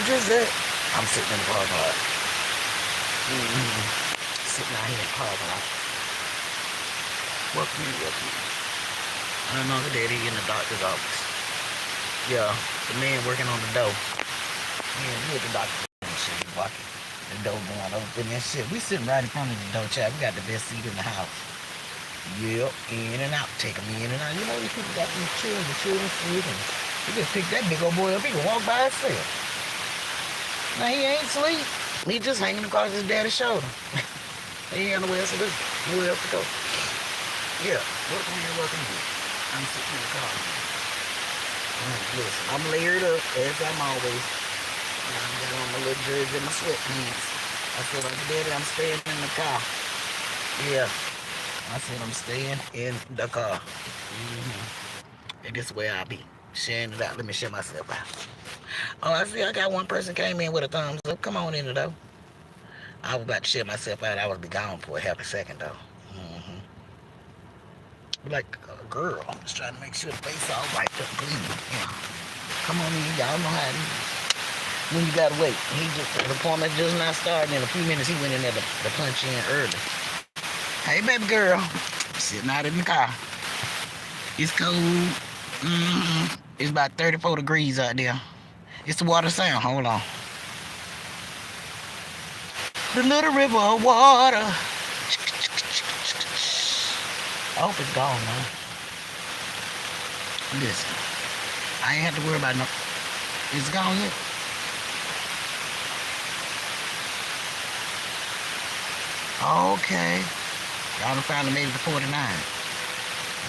just that? I'm sitting in the parking lot. Sitting out here in the parking lot. Welcome you, welcome you. I know the daddy in the doctor's office. Yeah, the man working on the door. Man, he at the doctor's office. Shit, walking. The door going open and shit. We sitting right in front of the door, child. We got the best seat in the house. Yep, in and out. Take them in and out. You know, these people got these children sleeping. You just pick that big old boy up. He can walk by himself. Now, he ain't asleep. He just hanging across his daddy's shoulder. He ain't got nowhere else to do. Nowhere else to go. Yeah, welcome here, welcome here. I'm sitting in the car. Listen, I'm layered up, as I'm always. I got on my little jersey and my sweatpants. I said, Daddy, I'm staying in the car. Yeah. I said, I'm staying in the car. And this is where I'll be. Sharing it out. Let me share myself out. Oh, I see I got one person came in with a thumbs up. Come on in, though. I was about to share myself out. I was be gone for a half a second, though. Like a girl. I'm just trying to make sure the face all right up clean. Yeah. Come on in. Y'all know how it is. When you gotta wait. The appointment just not starting. In a few minutes, he went in there to punch in early. Hey, baby girl. Sitting out in the car. It's cold. It's about 34 degrees out there. It's the water sound. Hold on. The little river of water. I hope it's gone, man. Listen. I ain't have to worry about no. It's gone yet. Okay. Y'all done finally made it to 49.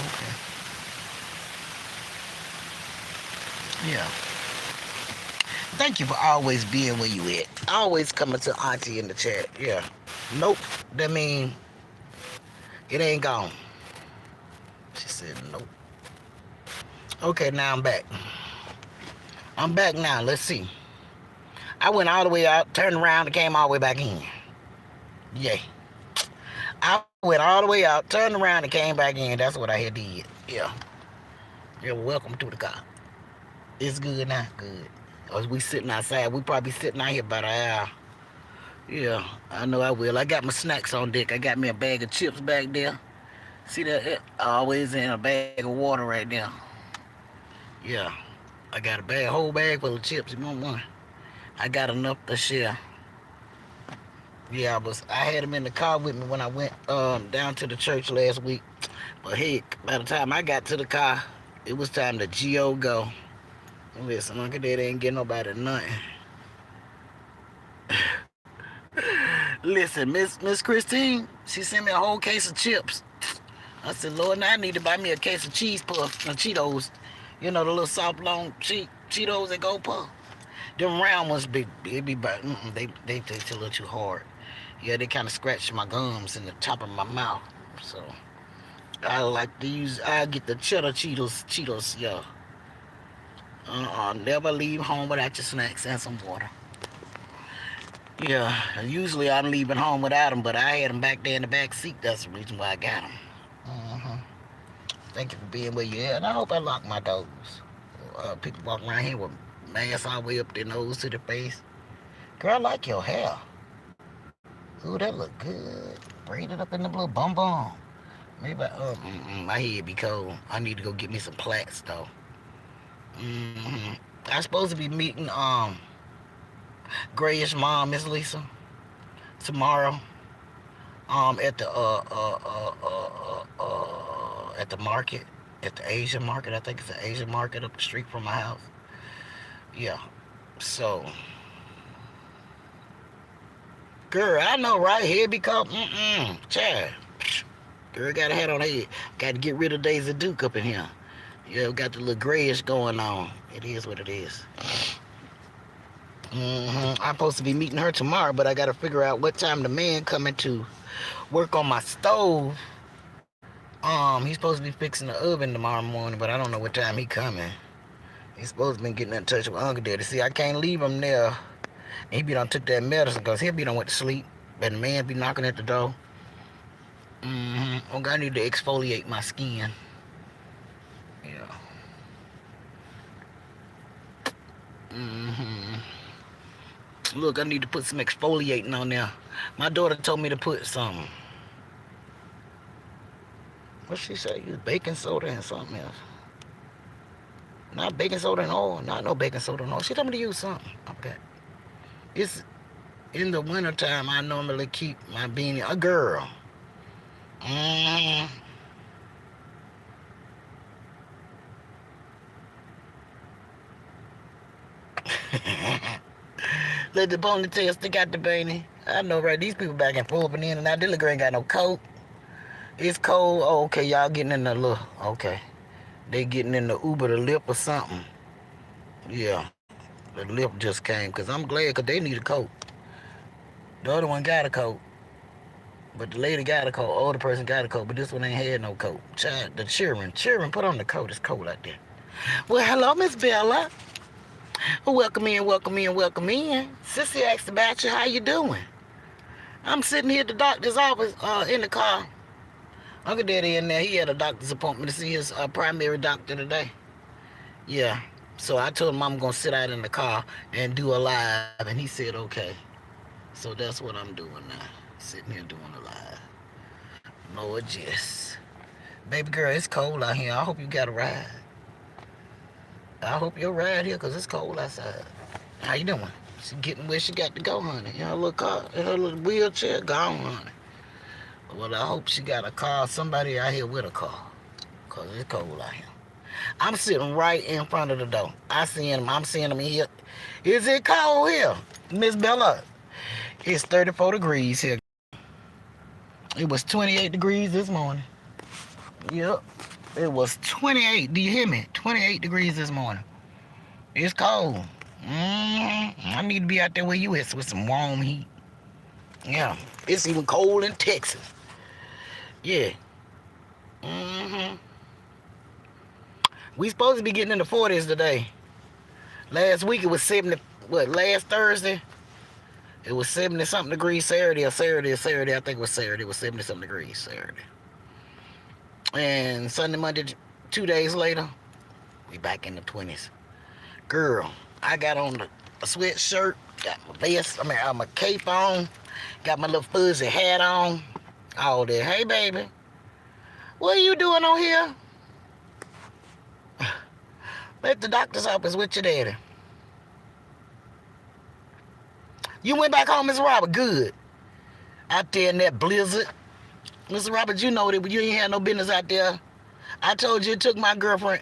Okay. Yeah. Thank you for always being where you at. Always coming to Auntie in the chat. Yeah. Nope. That mean it ain't gone. She said nope. Okay, now I'm back. I'm back now. Let's see. I went all the way out, turned around, and came all the way back in. Yay. I went all the way out, turned around, and came back in. That's what I had did. Yeah. You're welcome to the car. It's good now. Good. As we sitting outside, we probably sitting out here about an hour. Yeah, I know I will. I got my snacks on deck. I got me a bag of chips back there. See that? Always in a bag of water right there. Yeah. I got a whole bag full of chips. You want one? I got enough to share. Yeah, I had them in the car with me when I went down to the church last week. But heck, by the time I got to the car, it was time to go. Listen, Uncle Daddy ain't getting nobody nothing. Listen, Miss Christine, she sent me a whole case of chips. I said, Lord, now I need to buy me a case of cheese puffs and Cheetos. You know, the little soft, long Cheetos that go puff. Them round ones, they taste a little too hard. Yeah, they kind of scratch my gums in the top of my mouth. So, I get the cheddar Cheetos, yeah. Never leave home without your snacks and some water. Yeah, usually I'm leaving home without them, but I had them back there in the back seat. That's the reason why I got them. Thank you for being where you at. And I hope I lock my doors. People walk around here with masks all the way up their nose to their face. Girl, I like your hair. Ooh, that look good. Braid it up in the little bum. Maybe my head be cold. I need to go get me some plaits though. I'm supposed to be meeting Grayish mom, Miss Lisa, tomorrow. At the market, at the Asian market. I think it's the Asian market up the street from my house. Yeah. So, girl, I know right here because child. Girl got a hat on her head. Got to get rid of Daisy Duke up in here. Yeah, got the little grayish going on. It is what it is. I'm supposed to be meeting her tomorrow, but I got to figure out what time the man coming to work on my stove. He's supposed to be fixing the oven tomorrow morning, but I don't know what time he coming. He's supposed to be getting in touch with Uncle Daddy. See, I can't leave him there. He be done took that medicine because he'll be done went to sleep. But the man be knocking at the door. Okay, I need to exfoliate my skin. Yeah. Look, I need to put some exfoliating on there. My daughter told me to put some. What she say? Use baking soda and something else. Not baking soda and oil. Not no baking soda and oil. She told me to use something. Okay. It's in the wintertime. I normally keep my beanie. A girl. Mm. Let the ponytail stick out the beanie. I know, right? These people back and forth and in and out. This little girl ain't got no coat. It's cold. Oh, okay. Y'all getting in the little. Okay. They getting in the Uber, the lip or something. Yeah. The lip just came. Because I'm glad because they need a coat. The other one got a coat. But the lady got a coat. Older person got a coat. But this one ain't had no coat. Child, the children. Children, put on the coat. It's cold out there. Well, hello, Miss Bella. Welcome in, welcome in, welcome in. Sissy asked about you. How you doing? I'm sitting here at the doctor's office in the car. Uncle Daddy in there. He had a doctor's appointment to see his primary doctor today. Yeah. So I told him I'm going to sit out in the car and do a live. And he said, okay. So that's what I'm doing now. Sitting here doing a live. Lord, yes. Baby girl, it's cold out here. I hope you got a ride. I hope you'll ride here because it's cold outside. How you doing? She getting where she got to go, honey. In her little car, in her little wheelchair, gone, honey. Well, I hope she got a car, somebody out here with a car. Because it's cold out here. I'm sitting right in front of the door. I'm seeing him here. Is it cold here? Miss Bella, it's 34 degrees here. It was 28 degrees this morning. Yep. It was 28. Do you hear me? 28 degrees this morning. It's cold. I need to be out there where you at with some warm heat. Yeah. It's even cold in Texas. Yeah. We supposed to be getting in the 40s today. Last week it was 70. What, last Thursday? It was 70-something degrees Saturday. I think it was Saturday. It was 70-something degrees Saturday. And Sunday, Monday, 2 days later, we back in the 20s. Girl, I got on a sweatshirt, got my vest, my cape on, got my little fuzzy hat on, all that. Hey, baby, what are you doing on here? At the doctor's office with your daddy. You went back home, Mr. Robert? Good. Out there in that blizzard. Mr. Robert, you know that you ain't had no business out there. I told you it took my girlfriend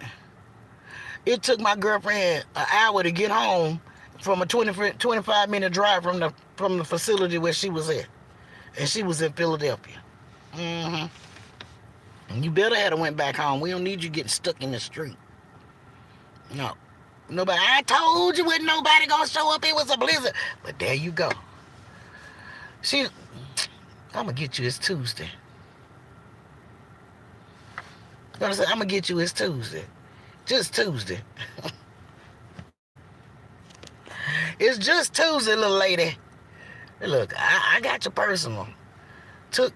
an hour to get home from a 25-minute drive from the facility where she was at. And she was in Philadelphia. And you better have went back home. We don't need you getting stuck in the street. No. Nobody. I told you wasn't nobody gonna show up. It was a blizzard. But there you go. I'm gonna get you. It's Tuesday. I'm gonna get you. It's Tuesday. Just Tuesday. It's just Tuesday, little lady. Hey, look, I got your personal. Took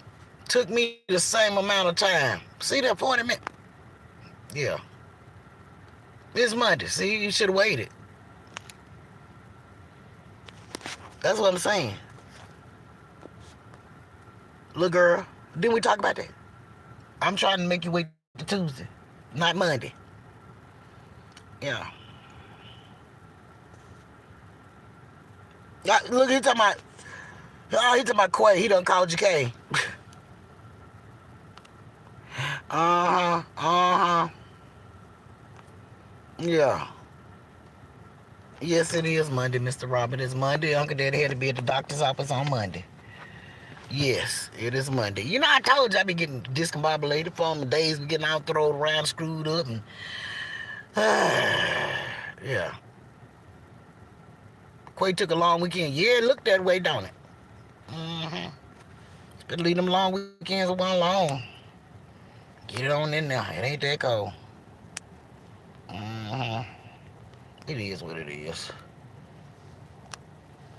me the same amount of time. See that 40 minutes? Yeah. It's Monday. See, you should have waited. That's what I'm saying. Little girl, didn't we talk about that? I'm trying to make you wait to Tuesday, not Monday. Yeah. Look, he talking about Quay. He done called you K. Yeah. Yes, it is Monday, Mr. Robert. It's Monday. Uncle Daddy had to be at the doctor's office on Monday. Yes, it is Monday. You know, I told you I be getting discombobulated from the days we getting all thrown around, screwed up, and yeah. Quay took a long weekend. Yeah, it looked that way, don't it? Better leave them long weekends alone long. Get it on in there. It ain't that cold. It is what it is.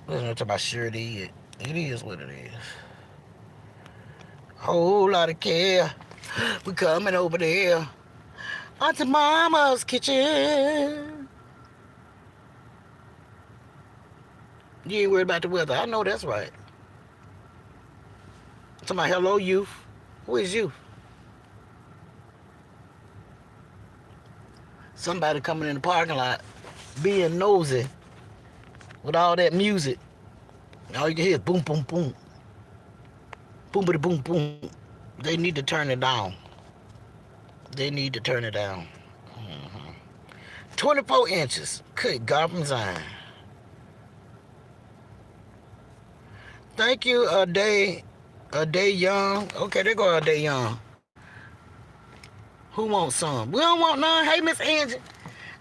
Let's not talk about sure it is. It is what it is. Whole lot of care. We coming over there. Auntie Mama's kitchen. You ain't worried about the weather. I know that's right. Somebody, hello, youth. Who is youth? Somebody coming in the parking lot being nosy with all that music. All you can hear is boom, boom, boom. Boom, boom, boom. They need to turn it down. They need to turn it down. 24 inches. Good God from Zion. Thank you, a day young. Okay, there go a day young. Who wants some? We don't want none. Hey, Miss Angie.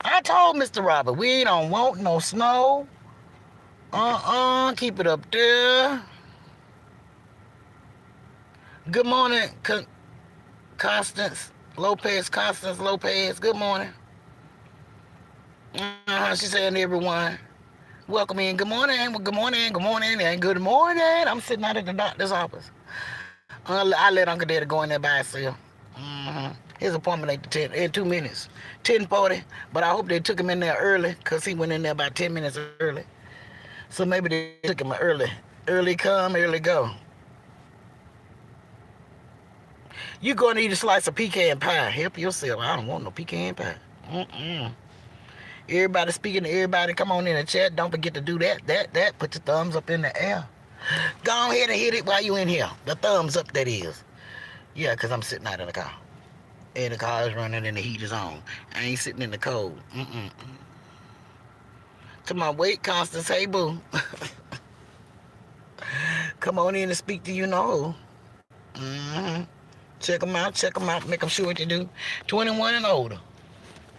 I told Mr. Robert we don't want no snow. Keep it up there. Good morning, Constance Lopez. Constance Lopez. Good morning. She's saying everyone. Welcome in. Good morning. Good morning. Good morning. And good morning. I'm sitting out at the doctor's office. I let Uncle Daddy go in there by himself. His appointment ain't 2 minutes. 10:40. But I hope they took him in there early because he went in there about 10 minutes early. So maybe they took him early. Early come, early go. You gonna eat a slice of pecan pie. Help yourself. I don't want no pecan pie. Everybody speaking to everybody. Come on in the chat. Don't forget to do that. Put your thumbs up in the air. Go ahead and hit it while you in here. The thumbs up, that is. Yeah, because I'm sitting out in the car. And the car is running and the heat is on. I ain't sitting in the cold. Come on, wait, Constance. Hey, boo. Come on in and speak to you know. Check them out. Check them out. Make them sure what you do. 21 and older.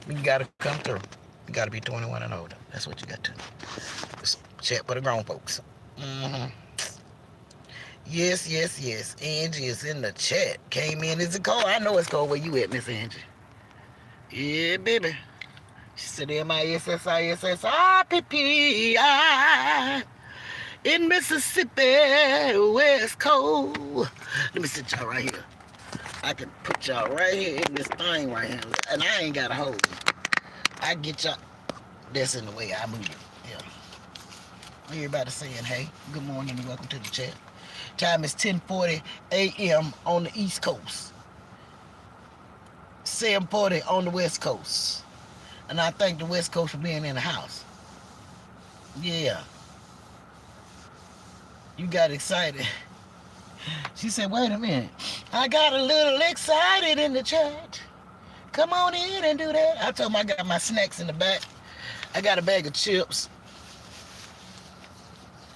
You got to come through. You got to be 21 and older. That's what you got to do. Chat for the grown folks. Yes. Angie is in the chat. Came in. Is it cold? I know it's cold. Where you at, Miss Angie? Yeah, baby. She said MISSISSIPPI in Mississippi, where it's cold. Let me sit y'all right here. I can put y'all right here in this thing right here. And I ain't got to hold you. I get y'all. That's in the way I move. Yeah. Everybody saying, hey, good morning and welcome to the chat. Time is 10:40 a.m. on the East Coast. 7:40 on the West Coast. And I thank the West Coast for being in the house. Yeah. You got excited. She said, wait a minute. I got a little excited in the chat. Come on in and do that. I told him I got my snacks in the back. I got a bag of chips.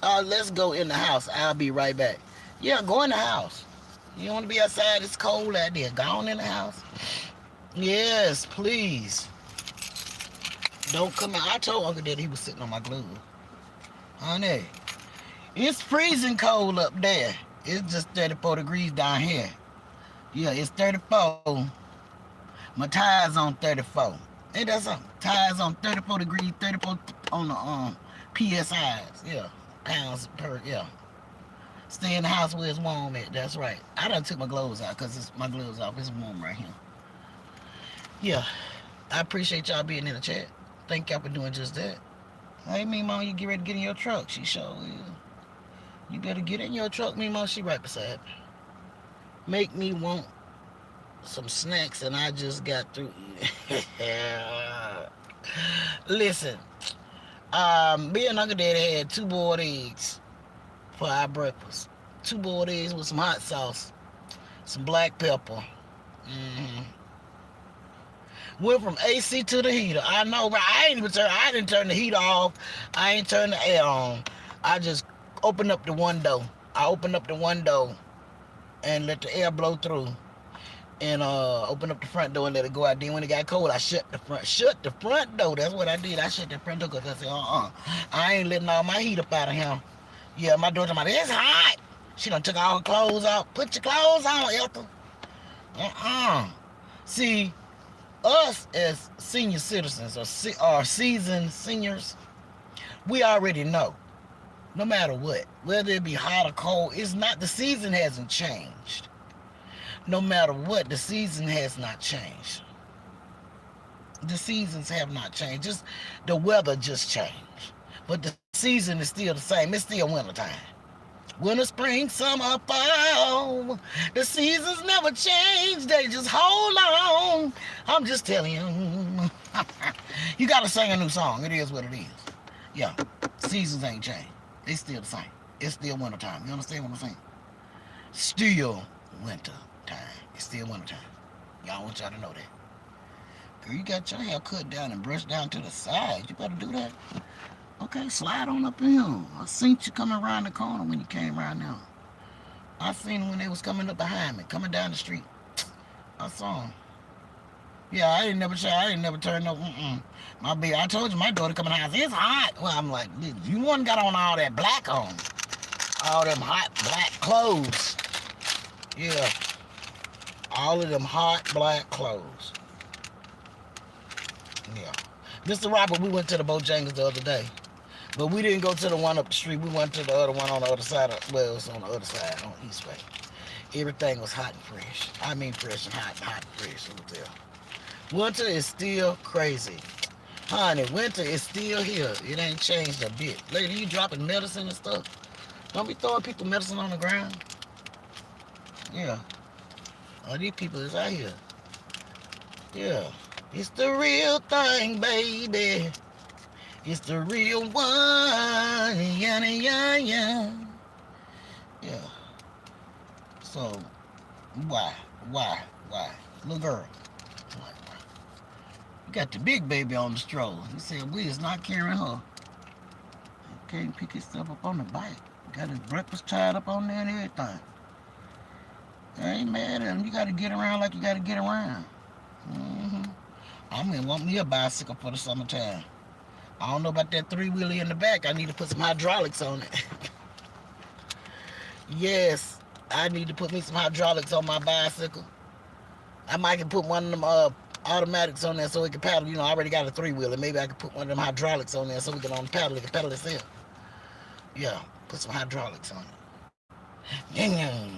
Let's go in the house. I'll be right back. Yeah, go in the house. You want to be outside? It's cold out there. Go on in the house. Yes, please. Don't come out. I told Uncle Daddy he was sitting on my glove. Honey, it's freezing cold up there. It's just 34 degrees down here. Yeah, it's 34. My tire's on 34. Ain't that something? Tire's on 34 degrees, 34 on the PSIs. Yeah, pounds per, yeah. Stay in the house where it's warm at. That's right. I done took my gloves out because my gloves off. It's warm right here. Yeah, I appreciate y'all being in the chat. Thank y'all for doing just that. Hey, me mom, you get ready to get in your truck. She sure is. You better get in your truck, me mom. She right beside me. Make me want some snacks, and I just got through eating. Listen, me and Uncle Daddy had 2 boiled eggs for our breakfast. 2 boiled eggs with some hot sauce, some black pepper. Went from AC to the heater. I know, but I didn't turn the heater off. I ain't turned the air on. I just opened up the window. I opened up the window and let the air blow through. And open up the front door and let it go out. Then when it got cold, I shut the front door. That's what I did. I shut the front door because I said, I ain't letting all my heat up out of here. Yeah, my daughter, it's hot. She done took all her clothes off. Put your clothes on, Ethel. See, us as senior citizens or seasoned seniors, we already know. No matter what, whether it be hot or cold, it's not, the season hasn't changed. No matter what, the season has not changed. The seasons have not changed. Just the weather just changed. But the season is still the same. It's still wintertime. Winter, spring, summer, fall. The seasons never change. They just hold on. I'm just telling you. You gotta sing a new song. It is what it is. Yeah. Seasons ain't changed. They still the same. It's still winter time. You understand what I'm saying? Still winter time. It's still winter time. Y'all want y'all to know that. Girl, you got your hair cut down and brushed down to the side. You better do that. Okay, slide on up in here. I seen you coming around the corner when you came around now. I seen them when they was coming up behind me, coming down the street. I saw them. Yeah, I didn't never try. I didn't never turn up. My baby, I told you my daughter coming out. It's hot. Well, I'm like, you one got on all that black on, all them hot black clothes. Yeah, all of them hot black clothes. Yeah, Mr. Robert, we went to the Bojangles the other day. But we didn't go to the one up the street. We went to the other one on the other side. Well, it was on the other side, on East Way. Everything was hot and fresh. I mean fresh and hot and fresh. It was there. Winter is still crazy. Honey, winter is still here. It ain't changed a bit. Lady, you dropping medicine and stuff. Don't be throwing people medicine on the ground. Yeah. All these people is out here. Yeah. It's the real thing, baby. It's the real one. Yeah, yeah, yeah. Yeah. So, why? Why? Little girl. Why? You got the big baby on the stroller. He said, we is not carrying her. He can't pick himself up on the bike. Got his breakfast tied up on there and everything. I ain't mad at him. You got to get around like you got to get around. I'm going to want me a bicycle for the summertime. I don't know about that three-wheeler in the back. I need to put some hydraulics on it. Yes, I need to put me some hydraulics on my bicycle. I might can put one of them automatics on there so it can paddle. You know, I already got a three-wheeler. Maybe I can put one of them hydraulics on there so we can on paddle. It can paddle itself. Yeah, put some hydraulics on it. I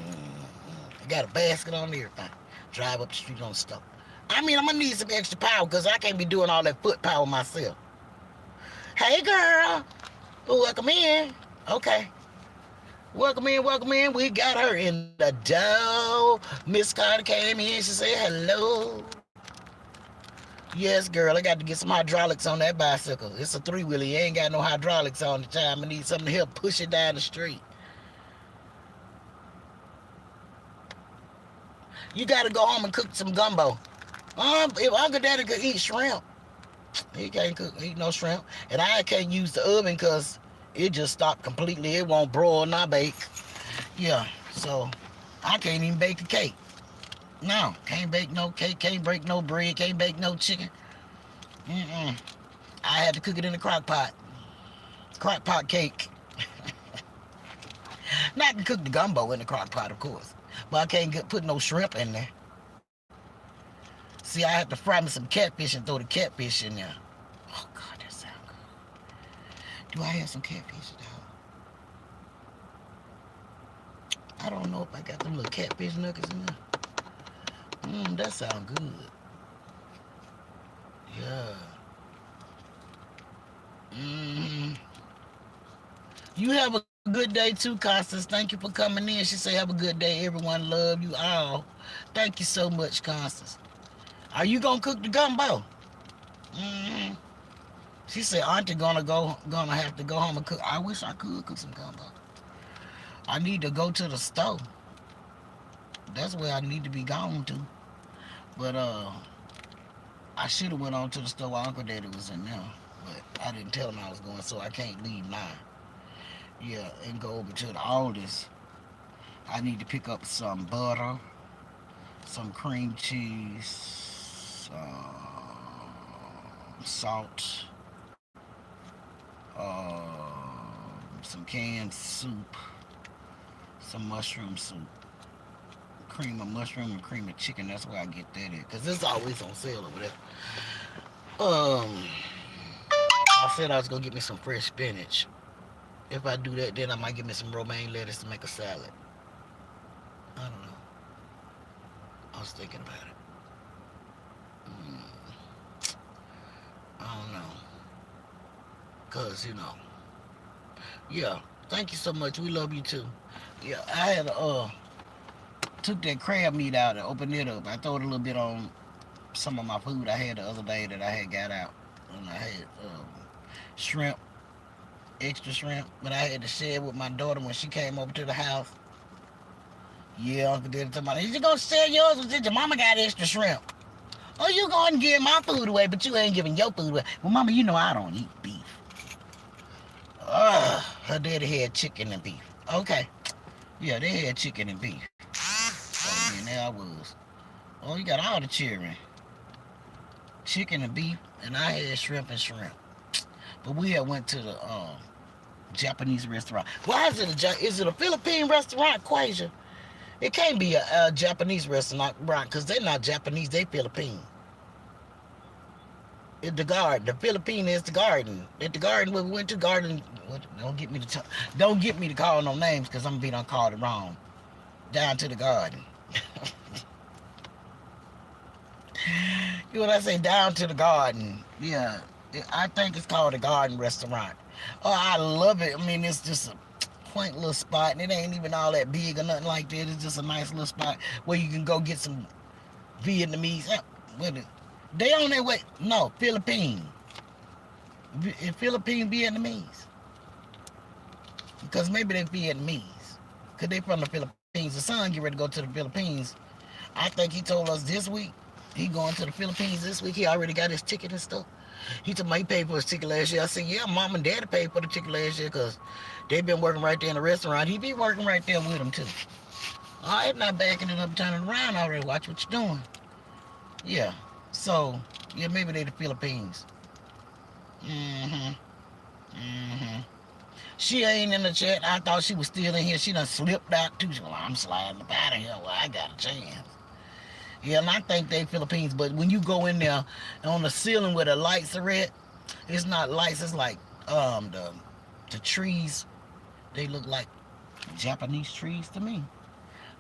got a basket on everything. Drive up the street on the stove. I mean, I'm going to need some extra power because I can't be doing all that foot power myself. Hey, girl. Welcome in. Okay. Welcome in. We got her in the door. Miss Carter came in. She said hello. Yes, girl. I got to get some hydraulics on that bicycle. It's a three-wheeler. You ain't got no hydraulics on the time. I need something to help push it down the street. You got to go home and cook some gumbo. If Uncle Daddy could eat shrimp, he can't eat no shrimp. And I can't use the oven because it just stopped completely. It won't broil nor bake. Yeah, so I can't even bake a cake. No, can't bake no cake, can't break no bread, can't bake no chicken. I had to cook it in the crock pot. Crock pot cake. Now I can cook the gumbo in the crock pot, of course. But I can't put no shrimp in there. See, I had to fry me some catfish and throw the catfish in there. Oh, God, that sounds good. Do I have some catfish, dog? I don't know if I got them little catfish nuggets in there. That sounds good. Yeah. You have a good day too, Constance. Thank you for coming in. She said, have a good day. Everyone love you all. Thank you so much, Constance. Are you gonna cook the gumbo? She said, Auntie gonna have to go home and cook. I wish I could cook some gumbo. I need to go to the store. That's where I need to be gone to. But I should have went on to the store while Uncle Daddy was in there. But I didn't tell him I was going, so I can't leave now. Yeah, and go over to the Aldi's. I need to pick up some butter, some cream cheese, salt, some canned soup, some mushroom soup, cream of mushroom and cream of chicken. That's where I get that at, because it's always on sale over there. I said I was gonna get me some fresh spinach. If I do that, then I might get me some romaine lettuce to make a salad. I don't know. I was thinking about it. I don't know. Because, Yeah. Thank you so much. We love you too. Yeah, I had took that crab meat out and opened it up. I threw it a little bit on some of my food I had the other day that I had got out. And I had shrimp, extra shrimp, but I had to share with my daughter when she came over to the house. Yeah, Uncle Daddy told me, you gonna share yours with your mama got extra shrimp? Oh, you going to give my food away, but you ain't giving your food away. Well, mama, you know I don't eat beef. Her daddy had chicken and beef. Okay. Yeah, they had chicken and beef. So then there I was. Oh, you got all the children. Chicken and beef, and I had shrimp and shrimp. But we had went to the Japanese restaurant. Why is it is it a Philippine restaurant, Quasia? It can't be a Japanese restaurant, right? Because they're not Japanese, they Philippine. The garden, the Philippine is the garden. At the garden, when we went to garden, don't get me to call no names, because I'm gonna be done called it wrong. Down to the garden. You know what I say? Down to the garden. Yeah, I think it's called a garden restaurant. Oh, I love it. I mean, it's just a quaint little spot, and it ain't even all that big or nothing like that. It's just a nice little spot where you can go get some Vietnamese. They on their way. No, Philippine. Philippine Vietnamese. Because maybe they Vietnamese. Because they from the Philippines. The son get ready to go to the Philippines. I think he told us this week. He going to the Philippines this week. He already got his ticket and stuff. He told me he paid for his ticket last year. I said, yeah, mom and daddy paid for the ticket last year because they been working right there in the restaurant. He be working right there with them too. All right, not backing it up, turning around already. Watch what you're doing. Yeah. So, yeah, maybe they the Philippines. Mm-hmm. Mm-hmm. She ain't in the chat. I thought she was still in here. She done slipped out too. She was like, I'm sliding up out of here. Well, I got a chance. Yeah, and I think they Philippines, but when you go in there on the ceiling where the lights are at, it's not lights, it's like the trees, they look like Japanese trees to me.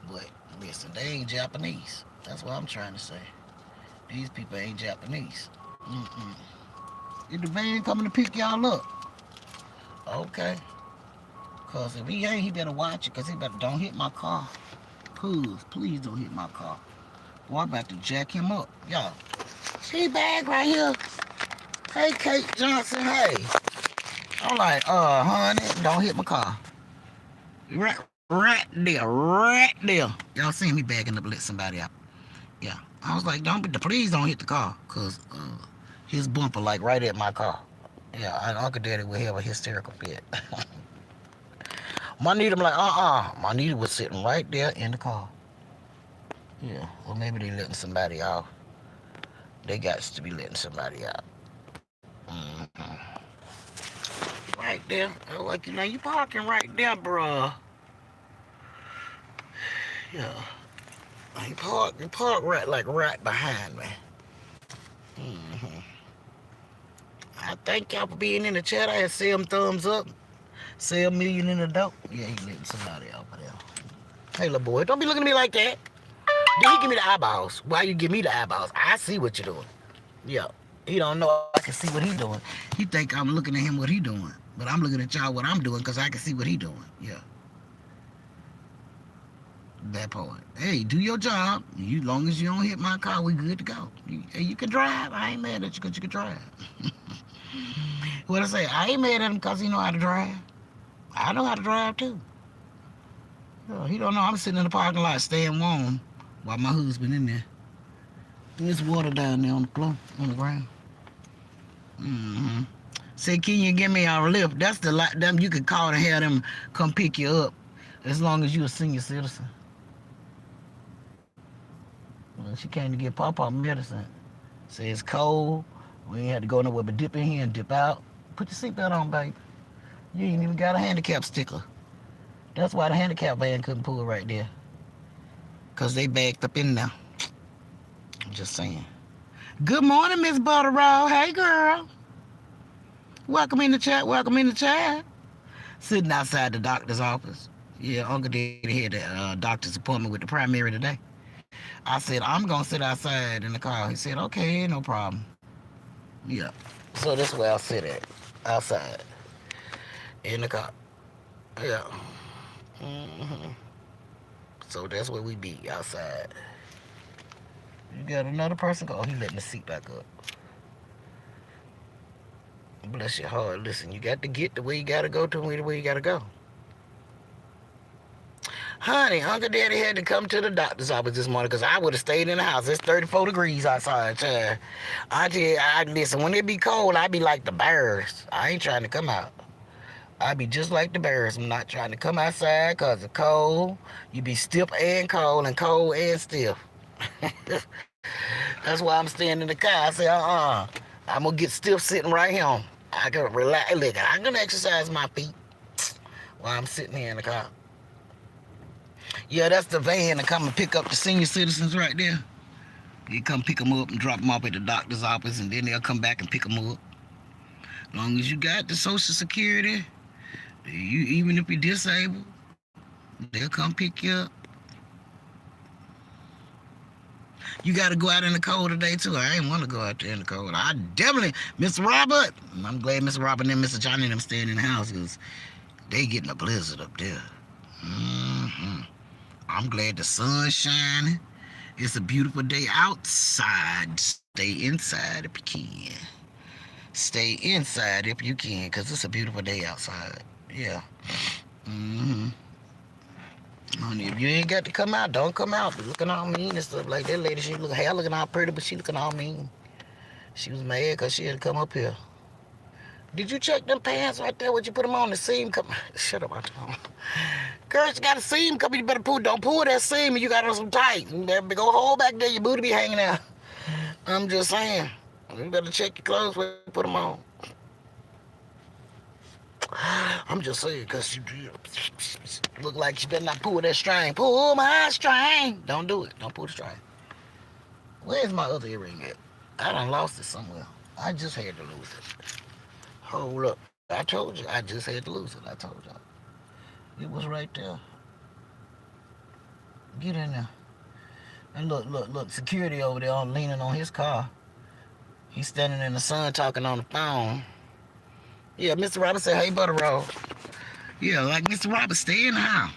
But listen, they ain't Japanese. That's what I'm trying to say. These people ain't Japanese. Mm-mm. Is the van coming to pick y'all up? Okay. Cause if he ain't, he better watch it. Cause he better don't hit my car. Please don't hit my car. Boy, I'm about to jack him up. Y'all. She bag right here. Hey, Kate Johnson. Hey. I'm like, honey, don't hit my car. Right there. Right there. Y'all seen me bagging up, let somebody out. Yeah. I was like, please don't hit the car. Cause his bumper like right at my car. Yeah, and Uncle Daddy would have a hysterical fit. Juanita, I'm like, Juanita was sitting right there in the car. Yeah, well, maybe they letting somebody off. They got to be letting somebody out. Mm-hmm. Right there. I was like, you parking right there, bruh. Yeah. You park right behind me. Mm-hmm. I thank y'all for being in the chat. I had Sam thumbs up. Say a million in the dope. Yeah, he letting somebody out for there. Hey, little boy, don't be looking at me like that. Did he give me the eyeballs? Why you give me the eyeballs? I see what you're doing. Yeah. He don't know I can see what he doing. He think I'm looking at him what he doing. But I'm looking at y'all what I'm doing because I can see what he doing. Yeah. That part. Hey, do your job. You long as you don't hit my car, we good to go. You can drive. I ain't mad at you because you can drive. What I say? I ain't mad at him because he know how to drive. I know how to drive too. He don't know I'm sitting in the parking lot staying warm while my husband in there. There's water down there on the floor, on the ground. Mm-hmm. Say, can you give me a lift? That's the them you could call and have them come pick you up, as long as you a senior citizen. Well, she came to get Papa medicine. Say it's cold. We ain't had to go nowhere but dip in here and dip out. Put your seatbelt on, baby. You ain't even got a handicap sticker. That's why the handicap van couldn't pull right there. Cause they backed up in there. I'm just saying. Good morning, Miss Butterroll. Hey, girl. Welcome in the chat. Welcome in the chat. Sitting outside the doctor's office. Yeah, Uncle Daddy had a doctor's appointment with the primary today. I said, I'm going to sit outside in the car. He said, okay, no problem. Yeah. So that's where I'll sit at. Outside. In the car. Yeah. hmm So that's where we be outside. You got another person go. Oh, he letting the seat back up. Bless your heart. Listen, you got to get to where you gotta go to where you gotta go. Honey, Uncle Daddy had to come to the doctor's office this morning because I would have stayed in the house. It's 34 degrees outside, child. Listen, when it be cold, I be like the bears. I ain't trying to come out. I be just like the bears. I'm not trying to come outside because it's cold. You be stiff and cold and stiff. That's why I'm staying in the car. I say, I'm going to get stiff sitting right here. I can relax. Look, I can exercise my feet while I'm sitting here in the car. Yeah, that's the van to come and pick up the senior citizens right there. You come pick them up and drop them off at the doctor's office, and then they'll come back and pick them up. As long as you got the Social Security, even if you're disabled, they'll come pick you up. You got to go out in the cold today, too. I ain't want to go out there in the cold. I definitely, Mr. Robert, I'm glad Mr. Robert and Mr. Johnny and them staying in the house because they getting a blizzard up there. Mm-hmm. I'm glad the sun's shining. It's a beautiful day outside. Stay inside if you can. Stay inside if you can, because it's a beautiful day outside. Yeah. Mm-hmm. Honey, if you ain't got to come out, don't come out. Be looking all mean and stuff like that lady. She looking all pretty, but she looking all mean. She was mad because she had to come up here. Did you check them pants right there? Would you put them on the seam? Come, shut up, my tongue. Girl, you got a seam. Come, you better don't pull that seam, and you got on some tight. There big old hole back there. Your booty be hanging out. I'm just saying. You better check your clothes before you put them on. I'm just saying, because you look like you better not pull that string. Pull my string. Don't do it. Don't pull the string. Where's my other earring at? I done lost it somewhere. I just had to lose it. Hold up. I told you. I just had to lose it. I told y'all. It was right there. Get in there. And look. Security over there leaning on his car. He's standing in the sun talking on the phone. Yeah, Mr. Roberts said, hey, Butter Roll. Yeah, like Mr. Roberts, stay in the house.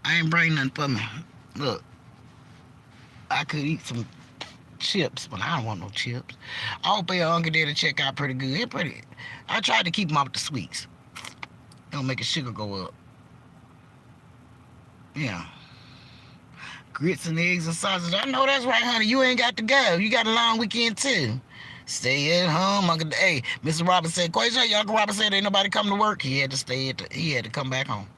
I ain't bring nothing for me. Look, I could eat some chips, but I don't want no chips. I hope your Uncle Daddy check out pretty good. I tried to keep him off the sweets. Don't make his sugar go up. Yeah. Grits and eggs and sausage. I know that's right, honey. You ain't got to go. You got a long weekend, too. Stay at home, Uncle. Hey, Mr. Robert said, Uncle Robert said ain't nobody coming to work. He had to he had to come back home.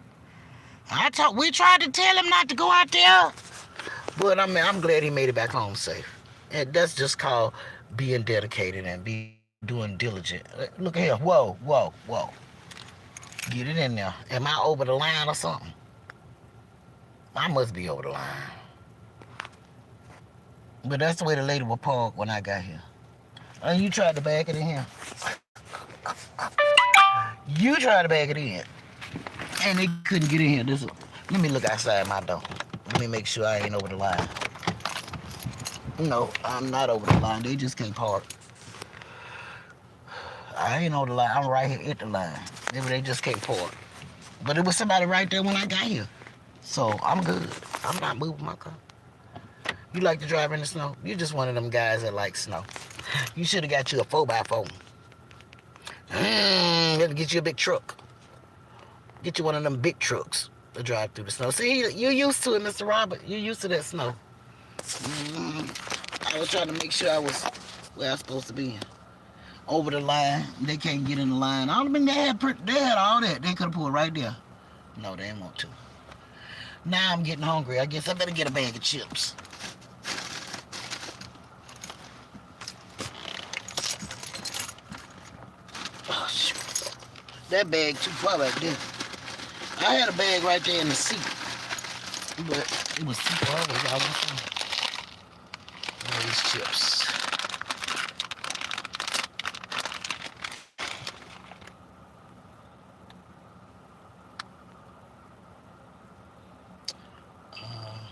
We tried to tell him not to go out there. But I mean, I'm glad he made it back home safe. And that's just called being dedicated and doing diligent. Look at here. Whoa. Get it in there. Am I over the line or something? I must be over the line. But that's the way the lady was parked when I got here. And you tried to back it in here. You tried to back it in. And they couldn't get in here. Let me look outside my door. Let me make sure I ain't over the line. No, I'm not over the line. They just can't park. I ain't over the line. I'm right here at the line. Maybe they just can't park. But it was somebody right there when I got here. So I'm good. I'm not moving my car. You like to drive in the snow? You're just one of them guys that like snow. You should have got you a 4x4. Let me get you a big truck. Get you one of them big trucks to drive through the snow. See, you're used to it, Mr. Robert. You're used to that snow. I was trying to make sure I was where I was supposed to be. Over the line. They can't get in the line. I don't think they had all that. They could have pulled right there. No, they didn't want to. Now I'm getting hungry. I guess I better get a bag of chips. Oh, shoot. That bag too far back there. I had a bag right there in the seat. But it was too far away. I was all these chips.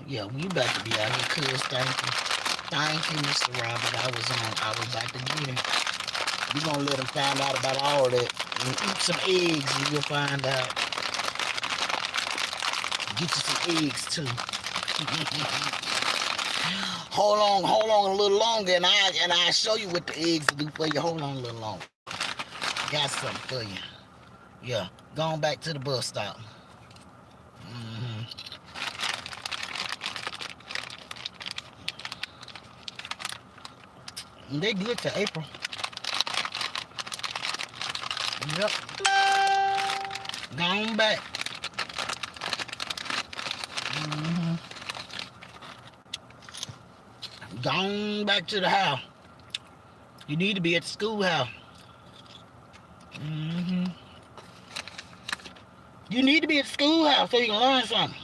Yeah, we about to be out here, cuz. Thank you. Thank you, Mr. Robert. I was about to get him. We gonna let him find out about all that. And eat some eggs and you'll find out. Get you some eggs too. Hold on a little longer, and I show you what the eggs do for you. Hold on a little longer. Got something for you. Yeah, going back to the bus stop. Mm-hmm. They good to April. Yep. Going back. Mm-hmm. Going back to the house. You need to be at the schoolhouse. Mm-hmm. You need to be at the schoolhouse so you can learn something.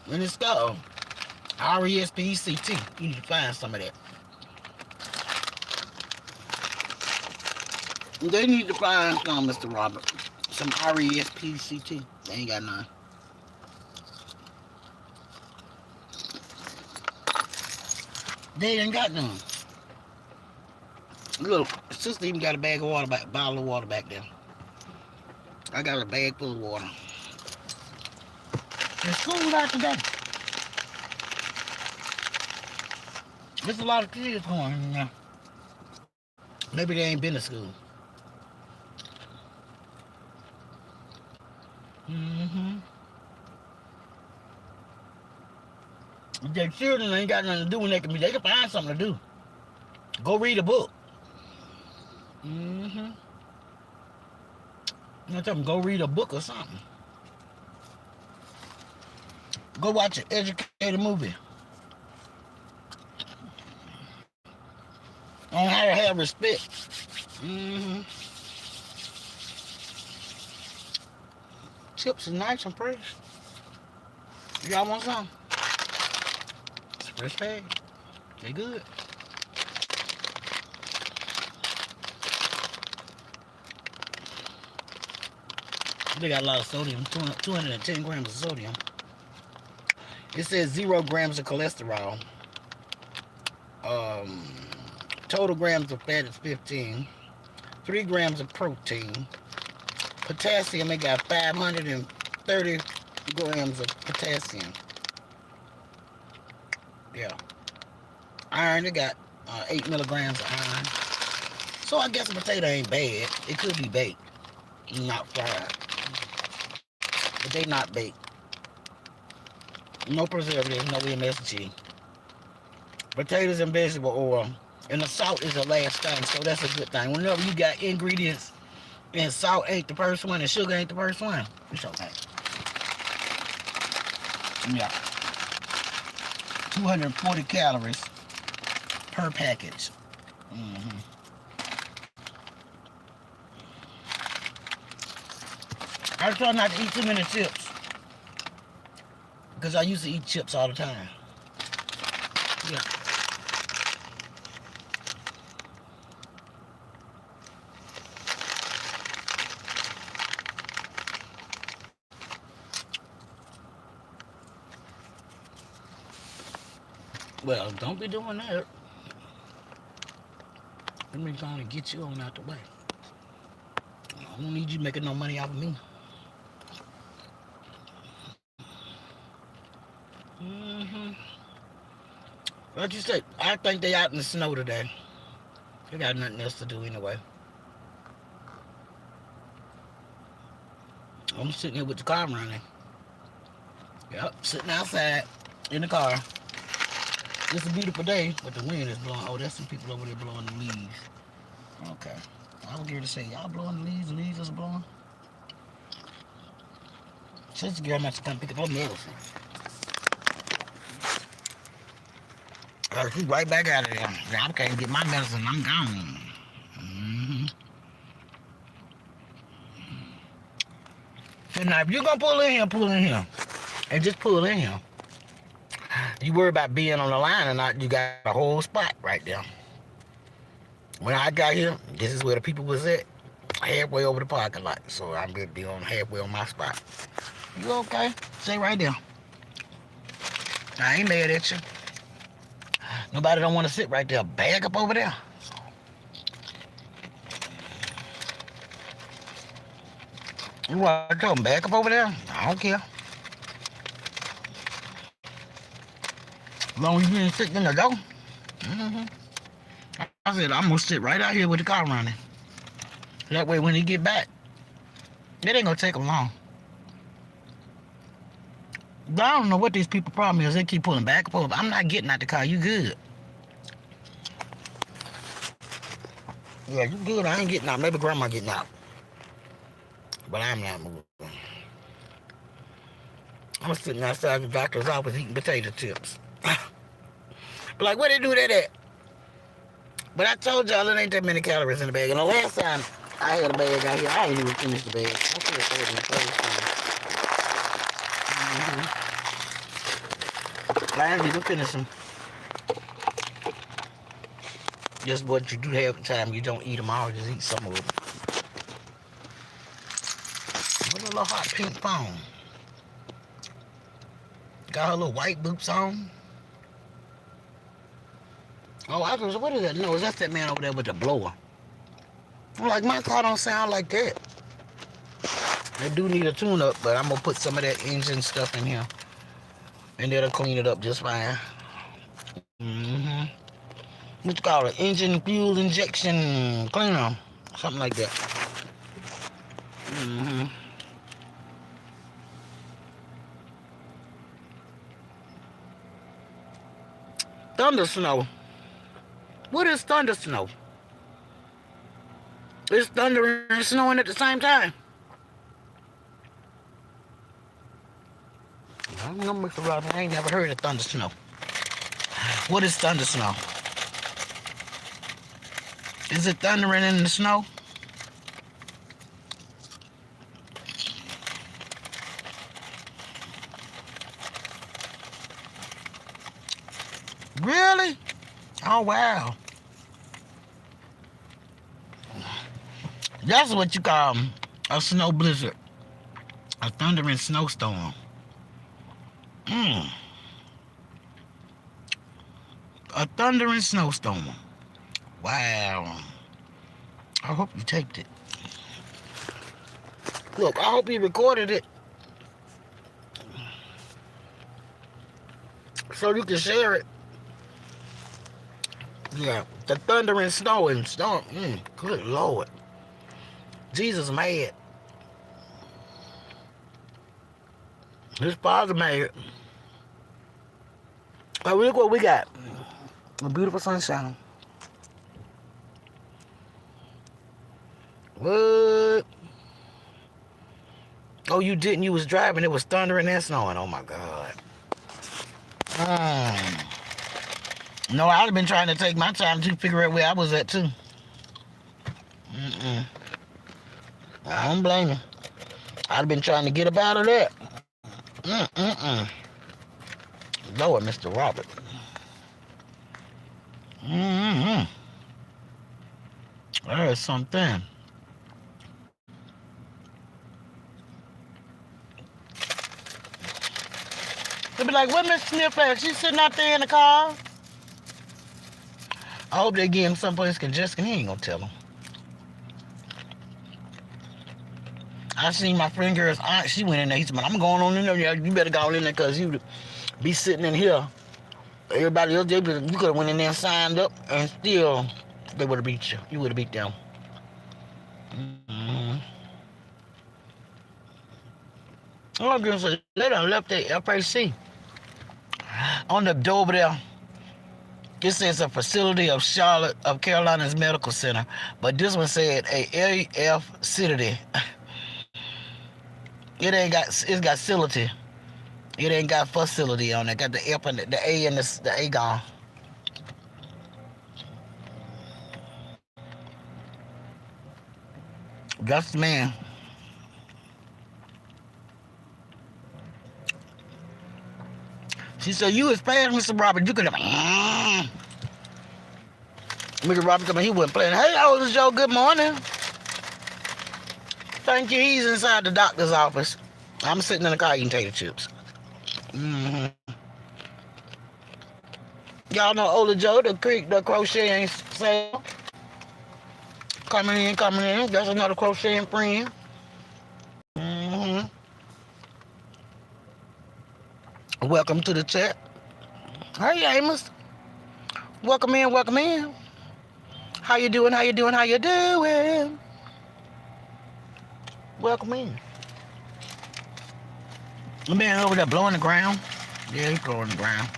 When it's called RESPECT, you need to find some of that. They need to find some, Mr. Robert. Some RESPCT. They ain't got none. They ain't got none. Look, sister even got a bag of water back, bottle of water back there. I got a bag full of water. It's cool out today. There's a lot of kids going in there. Maybe they ain't been to school. Mm-hmm. Their children ain't got nothing to do when they can find something to do. Go read a book. Mm-hmm. I tell them, go read a book or something. Go watch an educated movie on how to have respect. Mm-hmm. Chips is nice and fresh. Y'all want some? It's fresh bag. They good. They got a lot of sodium, 210 grams of sodium. It says 0 grams of cholesterol. Total grams of fat is 15. 3 grams of protein. Potassium, it got 530 grams of potassium. Yeah. Iron, it got 8 milligrams of iron. So I guess a potato ain't bad. It could be baked, not fried. But they not baked. No preservatives, no MSG. Potatoes and vegetable oil. And the salt is the last thing, so that's a good thing. Whenever you got ingredients and salt ain't the first one and sugar ain't the first one, it's okay. Yeah. 240 calories per package. Mm-hmm. I try not to eat too many chips because I used to eat chips all the time. Yeah. Well, don't be doing that. Let me trying to get you on out the way. I don't need you making no money off of me. Mm-hmm. What you say? I think they out in the snow today. They got nothing else to do anyway. I'm sitting here with the car running. Yep, sitting outside in the car. It's a beautiful day, but the wind is blowing. Oh, there's some people over there blowing the leaves. Okay. I was here to say, y'all blowing the leaves is blowing. Sister girl must come pick up her medicine. She's right back out of there. I can't get my medicine, I'm gone. Mm-hmm. So now, if you're gonna pull in here, pull in here. And just pull in here. You worry about being on the line or not, you got a whole spot right there. When I got here, this is where the people was at. Halfway over the parking lot. So I'm gonna be on halfway on my spot. You okay? Stay right there. I ain't mad at you. Nobody don't want to sit right there. Bag up over there. What I told him, back up over there. I don't care. As long as you ain't sitting in the door. Mm-hmm. I said, I'm gonna sit right out here with the car running. That way when he get back, it ain't gonna take him long. But I don't know what these people problem is. They keep pulling back and forth. I'm not getting out the car. You good? Yeah, you good. I ain't getting out. Maybe grandma getting out. But I'm not moving. I'm sitting outside the doctor's office eating potato chips. But like, where they do that at? But I told y'all it ain't that many calories in the bag. And the last time I had a bag out here, I ain't even finished the bag. I should have saved the first time. I ain't even finished them. Just what you do have the time. You don't eat them all. Just eat some of them. What a little hot pink phone. Got her little white boots on. Oh, I was, what is that? No, that's that man over there with the blower. I'm like, my car don't sound like that. They do need a tune-up, but I'm gonna put some of that engine stuff in here, and that'll clean it up just fine. Mm-hmm. What you call it? Engine fuel injection cleaner, something like that. Mm-hmm. Thunder snow. What is thunder snow? It's thundering and snowing at the same time. I don't know, Mr. Robin. I ain't never heard of thunder snow. What is thunder snow? Is it thundering in the snow? Really? Oh, wow. That's what you call a snow blizzard. A thundering snowstorm. A thundering snowstorm. Wow. I hope you taped it. Look, I hope you recorded it so you can share it. Yeah, the thunder and snow and storm. Good Lord. Jesus mad. His father mad. Oh, look what we got. A beautiful sunshine. What? Oh, you didn't? You was driving. It was thundering and snowing. Oh, my God. No, I'd have been trying to take my time to figure out where I was at, too. I don't blame you. I'd have been trying to get up out of that. Lord, Mr. Robert. There's something. They'll be like, what Miss Smith at? She's sitting out there in the car. I hope they give him someplace congestion. He ain't gonna tell him. I seen my friend girl's aunt. She went in there. He said, I'm going on in there. Yeah, you better go in there because you be sitting in here. Everybody else, you could have went in there and signed up and still they would have beat you. You would have beat them. I'm gonna say they done left the FAC on the door over there. It says a facility of Carolina's Medical Center, but this one said a AF facility. It's got facility. It ain't got facility on it. Got the F and the A and the A gone. That's the man. She said, you was playing, Mr. Robert. You could have... Mr. Robert told me he wasn't playing. Hey, older Joe, good morning. Thank you. He's inside the doctor's office. I'm sitting in the car eating tater chips. Y'all know older Joe, the crocheting sale. Coming in. That's another crocheting friend. welcome to the chat. Hey, Amos. Welcome in, welcome in. How you doing? How you doing? How you doing? Welcome in. The man over there blowing the ground. Yeah, he's blowing the ground.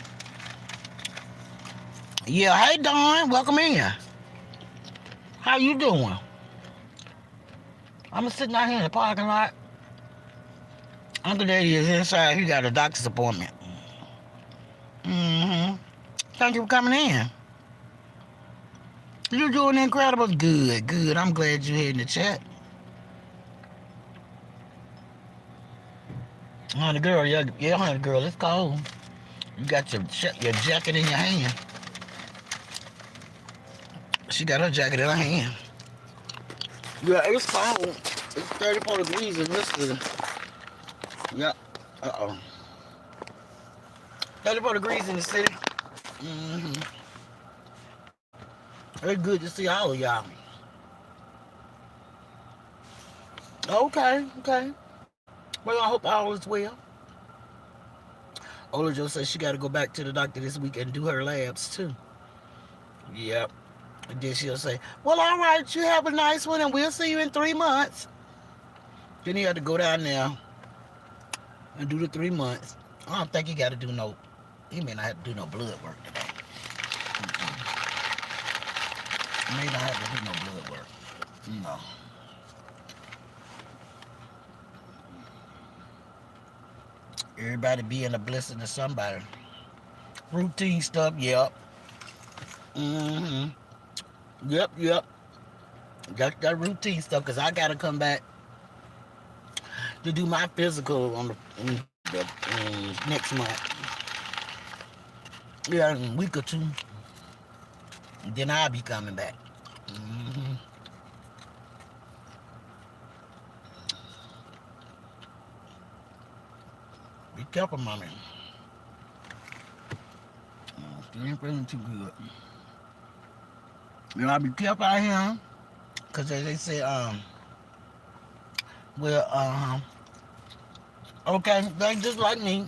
Yeah, hey Don, welcome in. How you doing? I'm sitting out here in the parking lot. Uncle Daddy is inside. He got a doctor's appointment. Mm-hmm. Thank you for coming in. You're doing incredible. Good, good. I'm glad you're here in the chat. Honey girl, yeah, honey girl, it's cold. You got your jacket in your hand. She got her jacket in her hand. Yeah, it's cold. It's 34 degrees in Michigan. Yep. Uh-oh. 34 degrees in the city. Mm-hmm. It's good to see all of y'all. Okay, okay. Well, I hope all is well. Ola Jo says she got to go back to the doctor this week and do her labs too. Yep. And then she'll say, well, all right, you have a nice one and we'll see you in 3 months. Then he had to go down there and do the 3 months. I don't think he got to do he may not have to do no blood work today. He may not have to do no blood work. No. Everybody being a blessing to somebody. Routine stuff, yep. Mm-hmm. Yep. That routine stuff, because I got to come back to do my physical on the next month. Yeah, in a week or 2. And then I'll be coming back. Mm-hmm. Be careful, mommy. Still ain't feeling too good. You know, I be careful out here, because they say, okay, they just like me.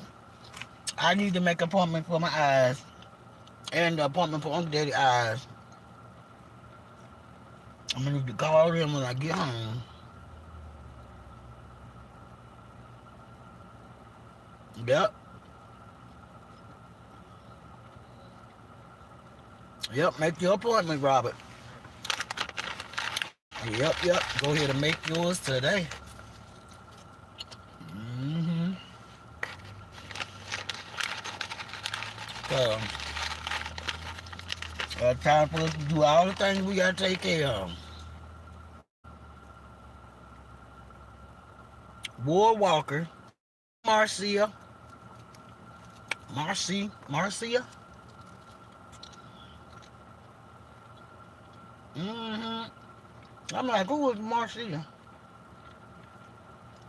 I need to make an appointment for my eyes and the appointment for Uncle Daddy's eyes. I'm gonna need to call them when I get home. Yep, make your appointment, Robert. Yep. Go ahead and make yours today. Mm-hmm. Time for us to do all the things we gotta take care of. Ward Walker, Marcia. Mm-hmm. I'm like, who was Marcia?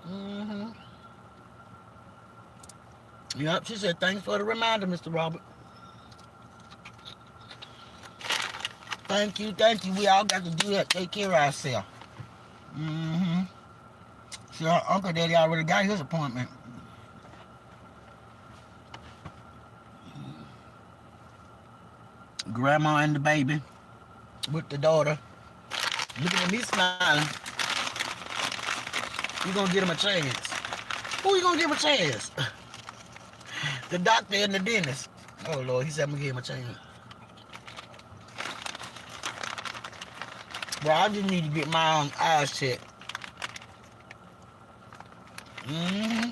Mm-hmm. Yep, she said, thanks for the reminder, Mr. Robert. Thank you. We all got to do that, take care of ourselves. Mm-hmm. See, our Uncle Daddy already got his appointment. Grandma and the baby with the daughter. Looking at me smiling. You gonna give him a chance. Who you gonna give a chance? The doctor and the dentist. Oh Lord, he said I'm gonna give him a chance. Bro, I just need to get my eyes checked. Mm-hmm.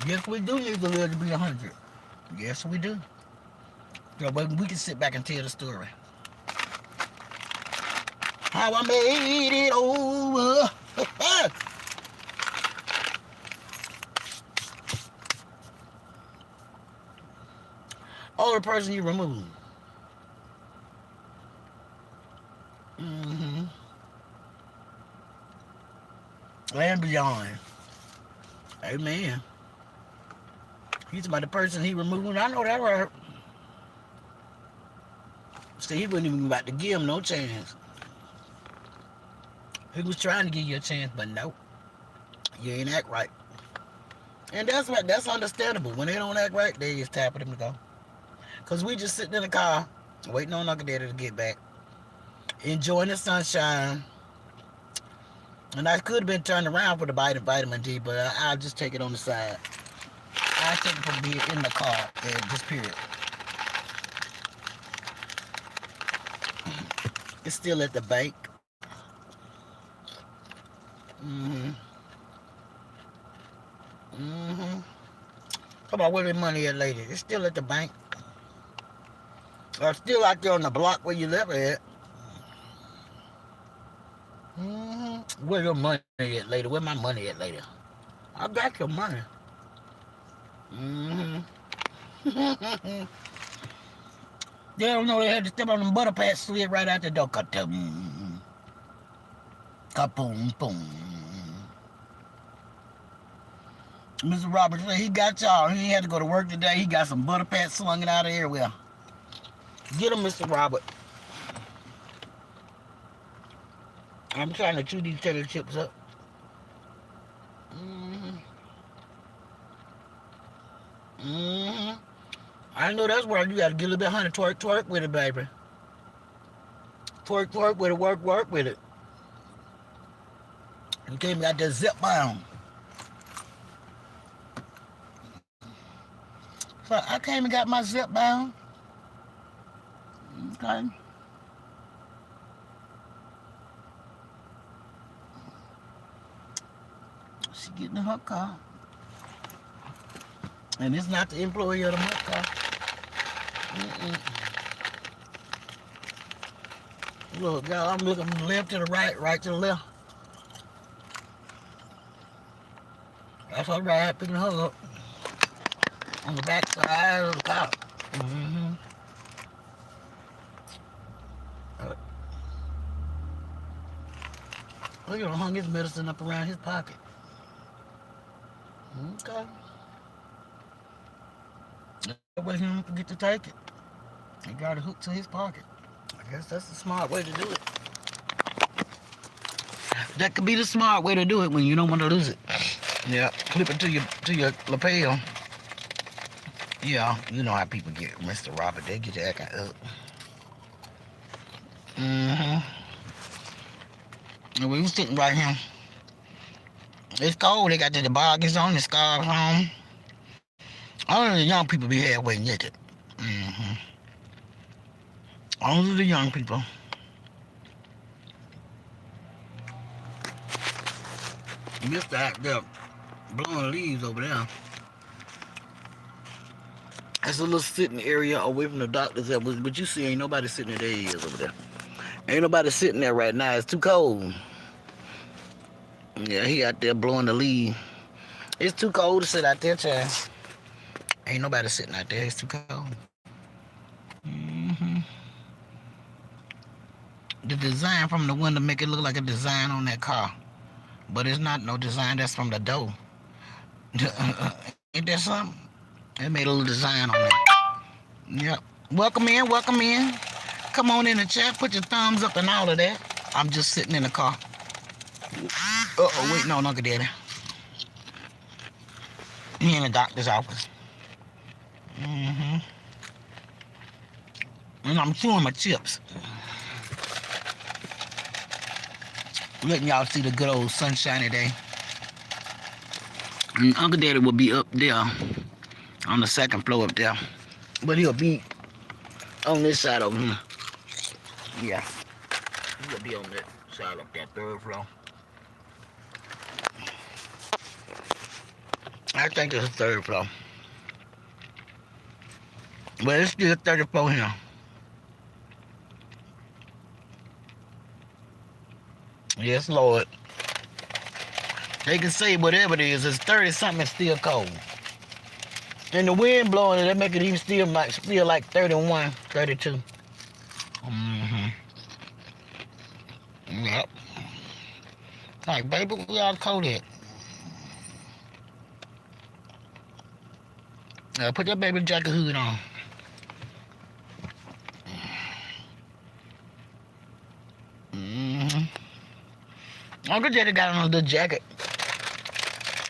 Yes, we do need to live to be 100. Yes, we do. So, but we can sit back and tell the story. How I made it over. Oh, the person you removed. Mm-hmm. And beyond. Amen. He's about the person he removed. I know that right. See, he wasn't even about to give him no chance. He was trying to give you a chance, but no. You ain't act right. And that's right. That's understandable. When they don't act right, they just tapping them to go. Cause we just sitting in the car, waiting on Uncle Daddy to get back, enjoying the sunshine. And I could have been turned around for the vitamin D, but I'll just take it on the side. I take it from being in the car and just period. It's still at the bank. Mm-hmm. Mm-hmm. Come on, where the money at, lady? It's still at the bank. Or still out there on the block where you live at. Mm-hmm. Where your money at, lady? Where my money at, lady? I got your money. Mm-hmm. They don't know they had to step on them butter pads, slid right out the door. Ka-tum. Ka-boom, boom. Mr. Roberts said he got y'all. He had to go to work today. He got some butter pads slung it out of everywhere. Get him, Mr. Robert. I'm trying to chew these tater chips up. Mm-hmm. Mm-hmm. I know that's where you got to get a little bit of honey. Twerk, twerk with it, baby. Twerk, twerk with it. Work, work with it. You came got that zip bound. So I came and got my zip bound. Okay. She getting in her car. And it's not the employee of the month car. Mm-mm. Look, y'all, I'm looking from the left to the right, right to the left. That's her ride, picking her up on the back side of the car. Mm-hmm. Look at him, hung his medicine up around his pocket. Okay. That way he don't forget to take it. He got it hooked to his pocket. I guess that's the smart way to do it. That could be the smart way to do it when you don't want to lose it. Yeah, clip it to your lapel. Yeah, you know how people get, Mr. Robert. They get that kind of. Mm-hmm. And we was sitting right here. It's cold. They got the toboggans on, the scarves on. Only the young people be halfway naked. Mm-hmm. Only the young people. Mr. out there blowing leaves over there. That's a little sitting area away from the doctor's. But you see, ain't nobody sitting there. There he is over there. Ain't nobody sitting there right now. It's too cold. Yeah, he out there blowing the leaf. It's too cold to sit out there, child. Ain't nobody sitting out there. It's too cold. Mm-hmm. The design from the window make it look like a design on that car. But it's not no design. That's from the door. Ain't that something? They made a little design on there. Yep. Welcome in. Welcome in. Come on in the chat. Put your thumbs up and all of that. I'm just sitting in the car. Uh-oh, waiting on Uncle Daddy. He in the doctor's office. Mm-hmm. And I'm chewing my chips. Letting y'all see the good old sunshiny day. And Uncle Daddy will be up there on the second floor up there. But he'll be on this side over here. Yeah. He'll be on that side up that third floor. I think it's the third floor. But it's still 34 here. Yes, Lord. They can say whatever it is. It's 30 something. It's still cold. And the wind blowing it, that make it even still like feel like 31, 32. Mm-hmm. Yep. Like, baby, we all cold at. Put that baby jacket hood on. Mm-hmm. Uncle Daddy got on a little jacket.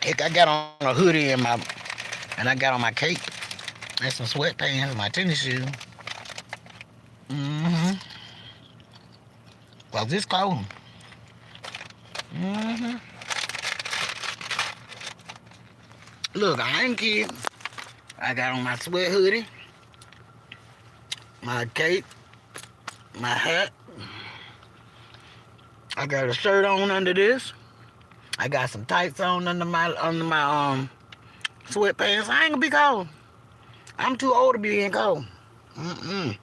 Heck, I got on a hoodie and I got on my cape and some sweatpants, my tennis shoes. Mm-hmm. Cause it's cold. Mm-hmm. Look, I ain't kidding. I got on my sweat hoodie, my cape, my hat. I got a shirt on under this. I got some tights on under my sweatpants. I ain't gonna be cold. I'm too old to be being cold. Mm-mm.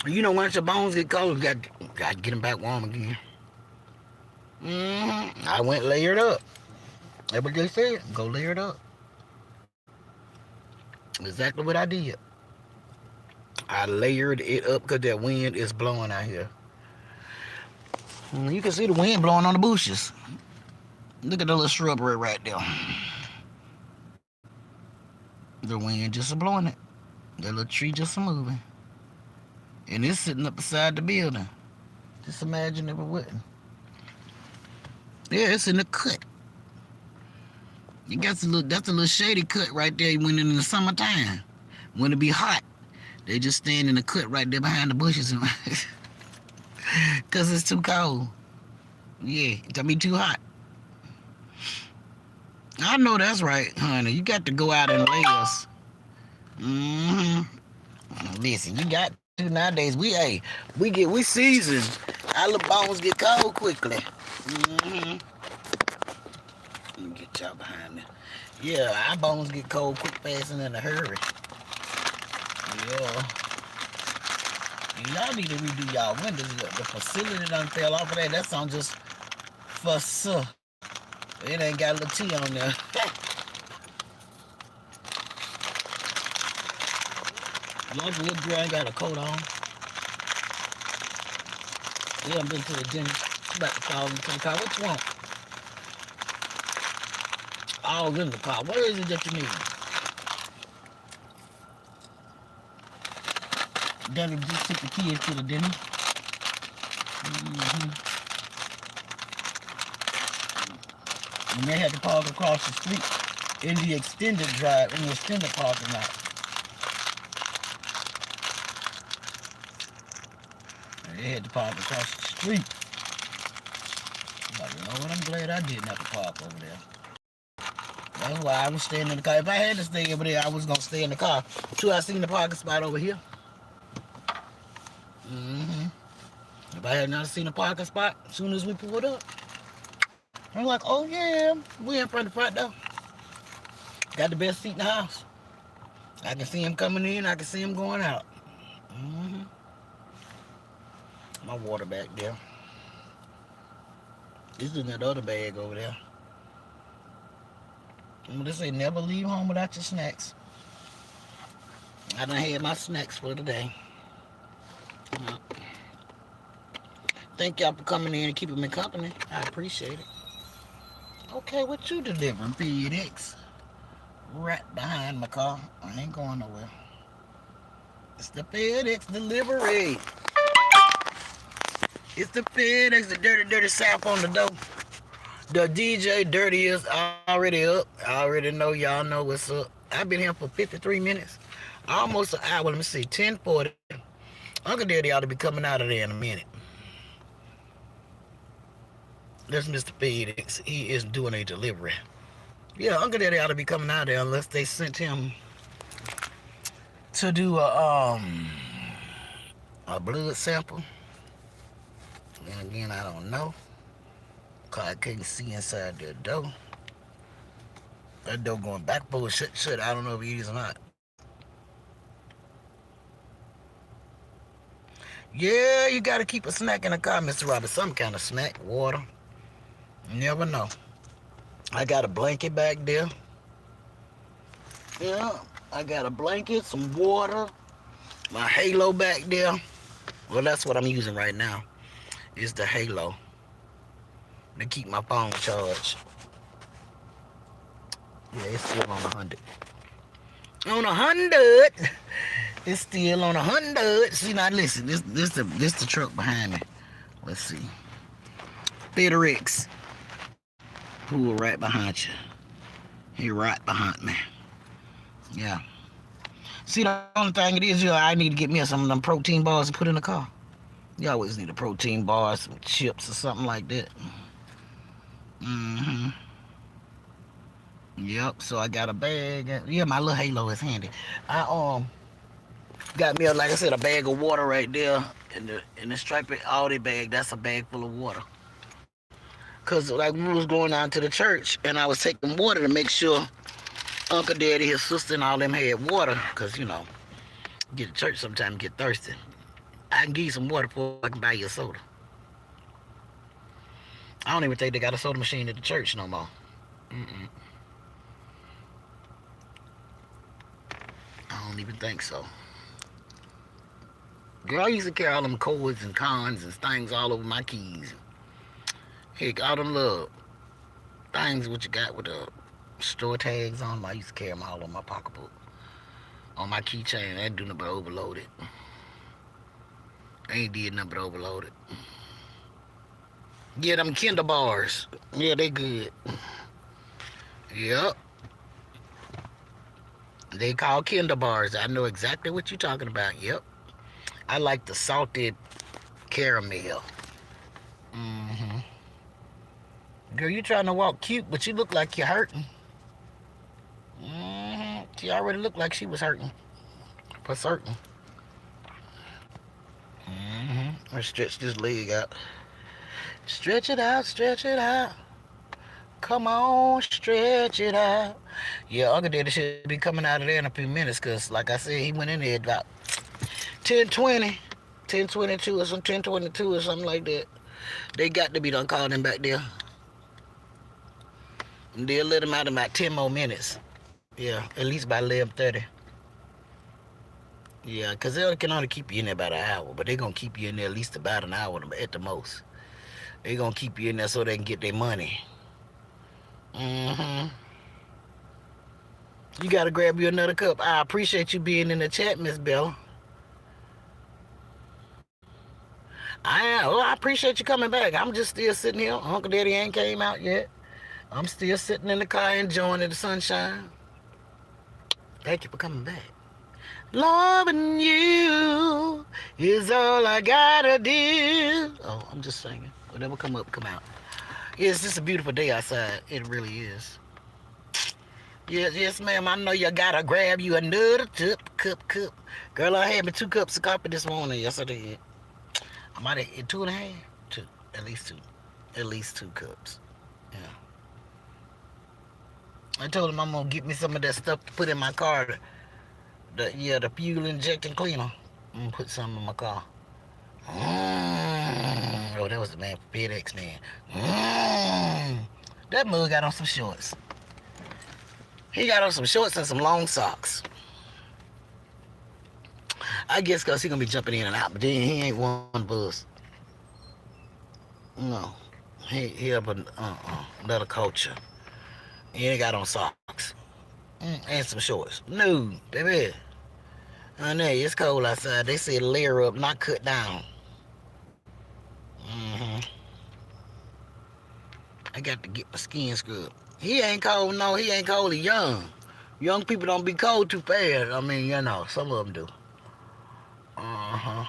You know, once your bones get cold, you got to get them back warm again. I went layered up. That's what they said. Go layered up. Exactly what I did. I layered it up because that wind is blowing out here. You can see the wind blowing on the bushes. Look at the little shrubbery right there. The wind just blowing it. That little tree just moving. And it's sitting up beside the building. Just imagine if it wouldn't. Yeah, it's in the cut. That's a little shady cut right there when in the summertime. When it be hot, they just stand in the cut right there behind the bushes. Cause it's too cold. Yeah, it's gonna be too hot. I know that's right, honey. You got to go out in layers. Listen, you got to nowadays. We seasoned. Our little bones get cold quickly. Let me get y'all behind me. Yeah, our bones get cold quick, fast, and in a hurry. Yeah. Y'all need to redo y'all windows. The facility done fell off of that. That song just for sure. It ain't got a little T on there. Like the little girl ain't got a coat on. Yeah, I've been to the gym. She about to fall into the car. What you want? All in the car. What is it that you need? Daddy just took the kids to the dinner. And they had to park across the street in the extended parking lot. And they had to park across the street. But you know what? I'm glad I didn't have to park over there. That's why I was staying in the car. If I had to stay over there, I was gonna stay in the car. Till I seen the parking spot over here. If I had not seen a parking spot, as soon as we pulled up, I'm like, oh yeah, we in front of the front door. Got the best seat in the house. I can see him coming in, I can see him going out. My water back there. This is in that other bag over there. They say never leave home without your snacks. I done had my snacks for today. Thank y'all for coming in and keeping me company. I appreciate it. Okay, what you delivering, FedEx? Right behind my car. I ain't going nowhere. It's the FedEx delivery. It's the FedEx, the dirty, dirty South on the door. The DJ Dirty is already up. I already know y'all know what's up. I've been here for 53 minutes. Almost an hour. Let me see, 10:40. Uncle Daddy ought to be coming out of there in a minute. That's Mr. FedEx. He is doing a delivery. Yeah, Uncle Daddy ought to be coming out of there unless they sent him to do a blood sample. And again, I don't know. Cause I couldn't see inside the door. That door going back forward, shut. I don't know if it is or not. Yeah, you gotta keep a snack in the car, Mr. Robert. Some kind of snack, water. You never know. I got a blanket back there. Yeah, I got a blanket, some water, my Halo back there. Well, that's what I'm using right now. Is the Halo to keep my phone charged. Yeah, it's still on 100. On 100. It's still on 100. See, now listen, this the truck behind me. Let's see. FedEx. Who are right behind you? He right behind me. Yeah. See, the only thing it is, I need to get me some of them protein bars to put in the car. You always need a protein bar, some chips or something like that. Mm-hmm. Yep. So I got a bag. Yeah, my little Halo is handy. I got me like I said, a bag of water right there in the striped Audi bag. That's a bag full of water. Cause like we was going down to the church and I was taking water to make sure Uncle Daddy, his sister, and all them had water. Cause get to church sometimes get thirsty. I can give you some water before I can buy you a soda. I don't even think they got a soda machine at the church no more. Mm-mm. I don't even think so. Girl, I used to carry all them cords and cons and things all over my keys. Heck, all them little things what you got with the store tags on them. I used to carry them all on my pocketbook. On my keychain, I didn't do nothing but overload it. I ain't did nothing but overload it. Yeah, them Kinder bars. Yeah, they good. Yep. They call Kinder bars. I know exactly what you're talking about. Yep. I like the salted caramel. Mm-hmm. Girl, you trying to walk cute, but you look like you're hurting. Mm-hmm. She already looked like she was hurting. For certain. Mm-hmm. Let's stretch this leg out. Stretch it out, stretch it out. Come on, stretch it out. Yeah, Uncle Daddy should be coming out of there in a few minutes because, like I said, he went in there about 10:20, 10:22 or some 10:22 or something like that. They got to be done calling him back there. And they'll let him out in about 10 more minutes. Yeah, at least by 11:30. Yeah, because they can only keep you in there about an hour, but they're going to keep you in there at least about an hour at the most. They're going to keep you in there so they can get their money. Mm-hmm. You got to grab you another cup. I appreciate you being in the chat, Miss Bella. I appreciate you coming back. I'm just still sitting here. Uncle Daddy ain't came out yet. I'm still sitting in the car enjoying the sunshine. Thank you for coming back. Loving you is all I gotta do. Oh, I'm just singing. Whatever come up, come out. Yeah, it's just a beautiful day outside. It really is. Yes, ma'am. I know you gotta grab you another cup. Girl, I had me 2 cups of coffee this morning. Yes, I did. I might have had 2.5. 2. At least 2. At least 2 cups. Yeah. I told him I'm gonna get me some of that stuff to put in my car. The fuel injecting cleaner. I'm gonna put some in my car. Oh, that was the man for FedEx, man. That mug got on some shorts. He got on some shorts and some long socks. I guess because he gonna be jumping in and out, but then he ain't one of us. No. He have another culture. He ain't got on socks. And some shorts. No, baby. Honey, it's cold outside. They say layer up, not cut down. Mm-hmm. I got to get my skin scrubbed. He ain't cold, no. He ain't cold. He young. Young people don't be cold too fast. I mean, some of them do. Uh-huh.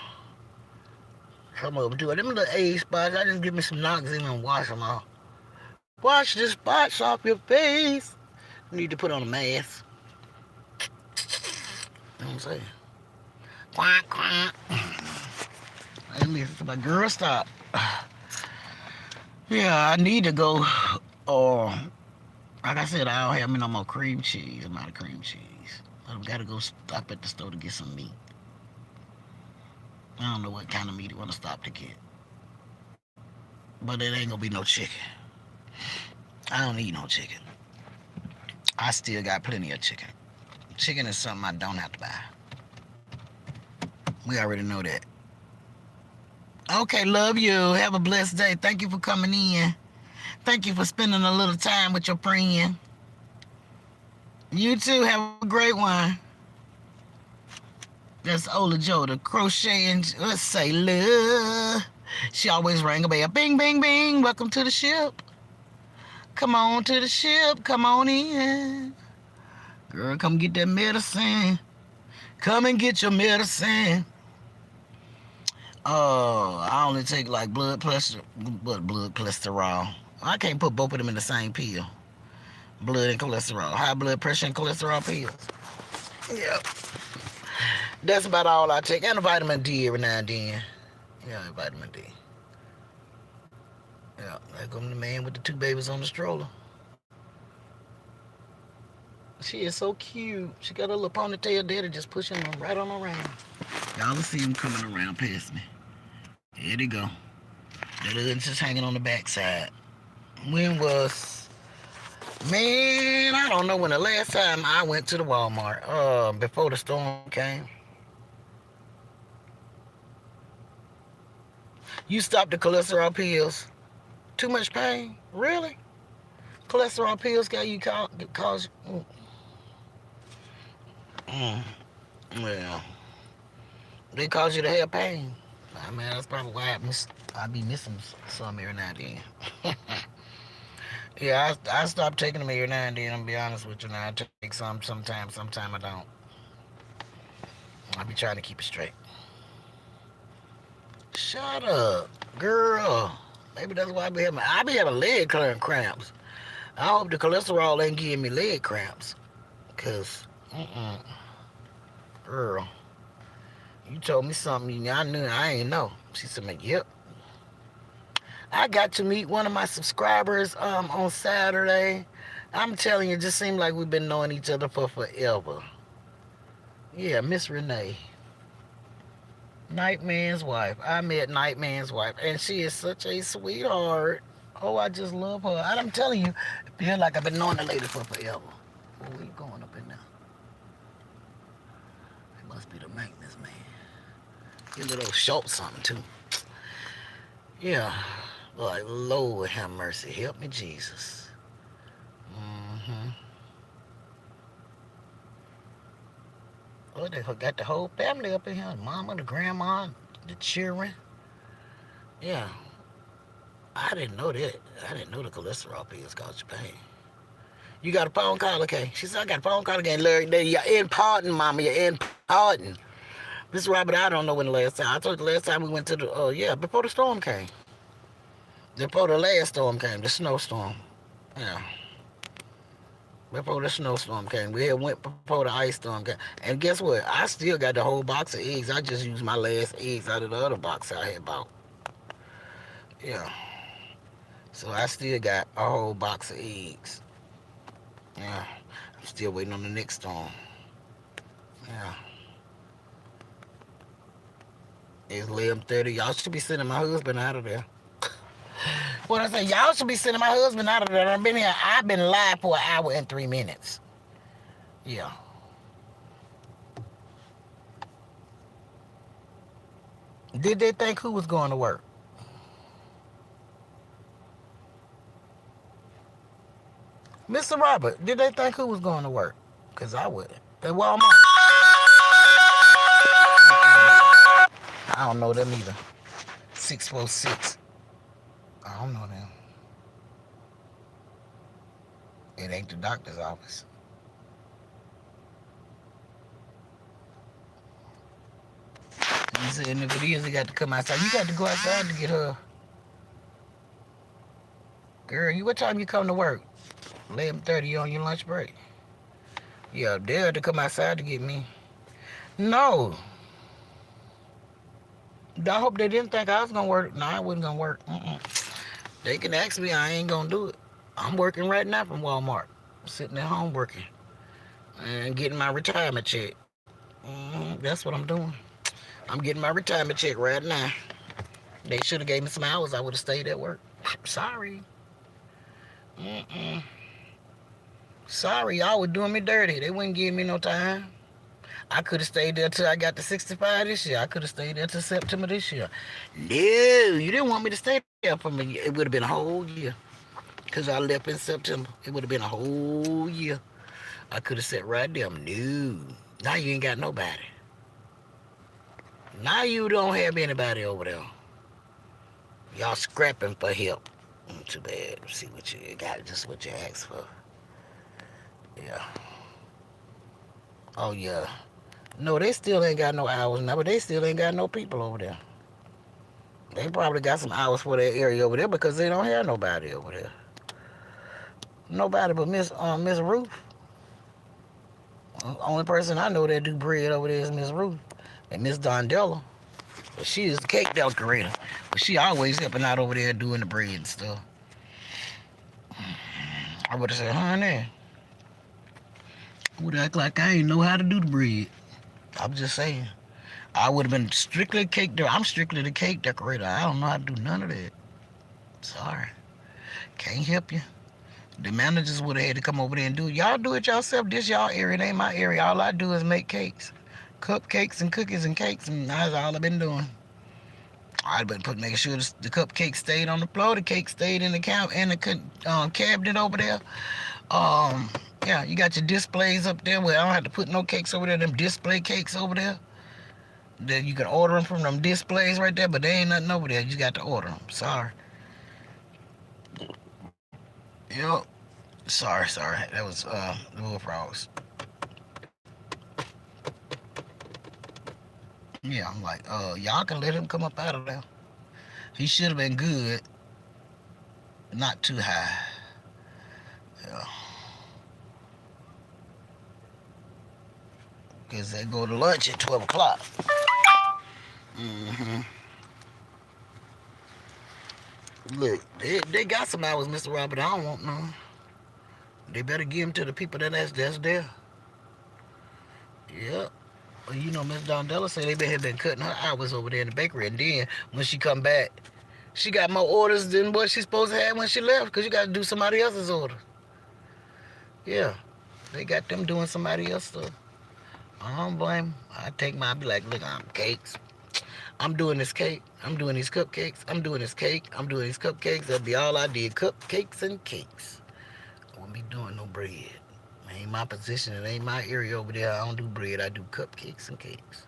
Some of them do. Them little age spots, I just give me some Noxine and wash them off. Wash the spots off your face. You need to put on a mask. You know what I'm saying? Quack, quack. Hey, listen to my girl, stop. Yeah, I need to go. Like I said, I don't have me no more cream cheese. I'm out of cream cheese. I've got to go stop at the store to get some meat. I don't know what kind of meat you want to stop to get. But it ain't going to be no chicken. I don't eat no chicken. I still got plenty of chicken. Chicken is something I don't have to buy. We already know that. Okay, love you. Have a blessed day. Thank you for coming in. Thank you for spending a little time with your friend. You too. Have a great one. That's Ola Joe, the crocheting. Let's say love. She always rang a bell. Bing, bing, bing. Welcome to the ship. Come on to the ship, come on in. Girl, come get that medicine. Come and get your medicine. Oh, I only take like blood cholesterol. I can't put both of them in the same pill. Blood and cholesterol. High blood pressure and cholesterol pills. Yeah. That's about all I take. And a vitamin D every now and then. Yeah, vitamin D. Yeah, there comes the man with the two babies on the stroller. She is so cute. She got a little ponytail daddy just pushing them right on around. Y'all will see him coming around past me. Here they go. That is just hanging on the backside. When was... Man, I don't know when the last time I went to the Walmart. Before the storm came. You stopped the cholesterol pills. Too much pain? Really? Cholesterol pills got you cause... Well, they cause you to have pain. I mean, that's probably why I be missing some every now and then. Yeah, I stopped taking them every now and then. I'm be honest with you. Now I take some sometimes I don't. I be trying to keep it straight. Shut up, girl. Maybe that's why I be having leg cramps. I hope the cholesterol ain't giving me leg cramps. Cause, girl, you told me something I knew I ain't know. She said, yep. I got to meet one of my subscribers on Saturday. I'm telling you, it just seemed like we've been knowing each other for forever. Yeah, Miss Renee. Nightman's wife. I met Nightman's wife, and she is such a sweetheart. Oh, I just love her. I'm telling you, I feel like I've been knowing the lady for forever. Where you going up in there? It must be the maintenance man. Get a little short something, too. Yeah. Like, Lord have mercy. Help me, Jesus. Oh, they got the whole family up in here. The mama, the grandma, the children. Yeah. I didn't know that. I didn't know the cholesterol pills cause you pain. You got a phone call, okay? She said, I got a phone call again. Larry, you're in pardon, mama. You're in pardon. Miss Robert, I don't know when the last time. I told you the last time we went to the, before the storm came. Before the last storm came, the snowstorm. Yeah. Before the snowstorm came. We had went before the ice storm came. And guess what? I still got the whole box of eggs. I just used my last eggs out of the other box I had bought. Yeah. So I still got a whole box of eggs. Yeah. I'm still waiting on the next storm. Yeah. It's 11:30. Y'all should be sending my husband out of there. What I say? Y'all should be sending my husband out of there. I've been live for an hour and 3 minutes. Yeah. Did they think who was going to work? Mr. Robert, did they think who was going to work? Because I wouldn't. At Walmart. I don't know them either. 646. I don't know them. It ain't the doctor's office. He said, and if it is, he got to come outside. You got to go outside to get her. Girl, what time you come to work? 11:30 on your lunch break. Yeah, they had to come outside to get me. No. I hope they didn't think I was going to work. No, I wasn't going to work. They can ask me. I ain't going to do it. I'm working right now from Walmart. I'm sitting at home working. And getting my retirement check. That's what I'm doing. I'm getting my retirement check right now. They should have gave me some hours. I would have stayed at work. Sorry. Sorry, y'all were doing me dirty. They wouldn't give me no time. I could have stayed there till I got to 65 this year. I could have stayed there till September this year. No, you didn't want me to stay there for me. It would have been a whole year. Because I left in September. It would have been a whole year. I could have sat right there. No. Now you ain't got nobody. Now you don't have anybody over there. Y'all scrapping for help. Too bad. See what you got, just what you asked for. Yeah. Oh yeah. No, they still ain't got no hours now, but they still ain't got no people over there. They probably got some hours for that area over there because they don't have nobody over there. Nobody but Miss Ruth. Only person I know that do bread over there is Miss Ruth and Miss Dondella. But she is the cake decorator. But she always helping out over there doing the bread and stuff. I would have said, honey, I would act like I ain't know how to do the bread. I'm just saying. I would have been strictly cake decorator. I'm strictly the cake decorator. I don't know how to do none of that. Sorry. Can't help you. The managers would have had to come over there and do it. Y'all do it yourself. This y'all area. It ain't my area. All I do is make cakes. Cupcakes and cookies and cakes. And that's all I've been doing. I've been making sure the cupcake stayed on the floor. The cake stayed in the cabinet over there. Um, yeah, you got your displays up there where I don't have to put no cakes over there. Them display cakes over there. That you can order them from them displays right there, but they ain't nothing over there. You got to order them. Sorry. Yep. Sorry. That was the Little Frogs. Yeah, I'm like, y'all can let him come up out of there. He should have been good, not too high. Yeah. Because they go to lunch at 12 o'clock. Mm-hmm. Look, they got some hours, Mr. Robert. I don't want none. They better give them to the people that's there. Yep. Well, you know, Miss Dondella said they had been cutting her hours over there in the bakery. And then when she come back, she got more orders than what she supposed to have when she left because you got to do somebody else's order. Yeah. They got them doing somebody else's stuff. I don't blame them. I take mine, be like, look, I'm cakes. I'm doing this cake. I'm doing these cupcakes. I'm doing this cake. I'm doing these cupcakes. That'll be all I did. Cupcakes and cakes. I won't be doing no bread. It ain't my position. It ain't my area over there. I don't do bread. I do cupcakes and cakes.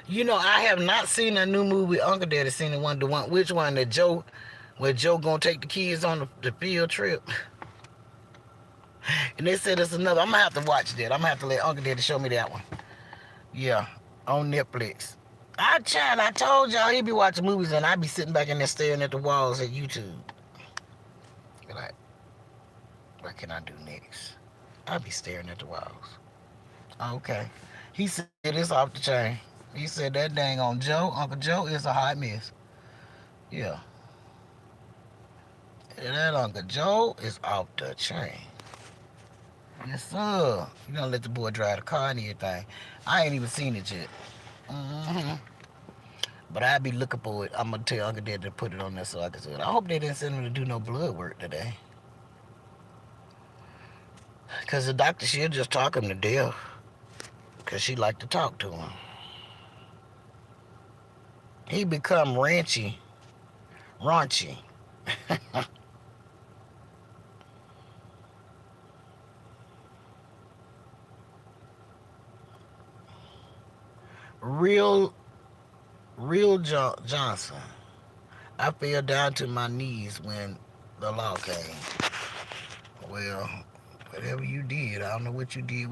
You know, I have not seen a new movie. Uncle Daddy seen the one, which one that where Joe gonna take the kids on the field trip. And they said it's another. I'm gonna have to watch that. I'm gonna have to let Uncle Daddy show me that one. Yeah, on Netflix. I told y'all he be watching movies and I be sitting back in there staring at the walls at YouTube. Like, what can I do next? I be staring at the walls. Okay. He said it's off the chain. He said that dang on Joe, Uncle Joe is a hot mess. Yeah. That Uncle Joe is off the chain. Yes, sir. You gonna let the boy drive the car and everything. I ain't even seen it yet. Mm-hmm. But I be looking for it. I'm gonna tell Uncle Dad to put it on there so I can see it. I hope they didn't send him to do no blood work today. Cause the doctor, she'll just talk him to death. Cause she like to talk to him. He become raunchy. real, Johnson. I fell down to my knees when the law came. Well, whatever you did, I don't know what you did,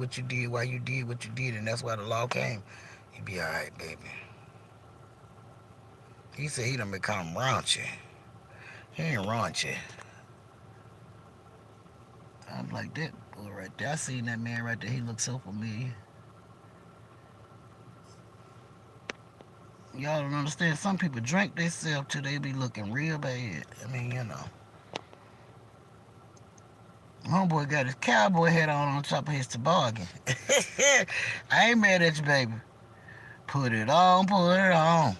why you did what you did, and that's why the law came. You be alright, baby. He said he done become raunchy. He ain't raunchy. I'm like that boy right there. I seen that man right there. He looks so familiar. Y'all don't understand. Some people drink themselves till they be looking real bad. I mean, you know. Homeboy got his cowboy hat on top of his toboggan. I ain't mad at you, baby. Put it on, put it on.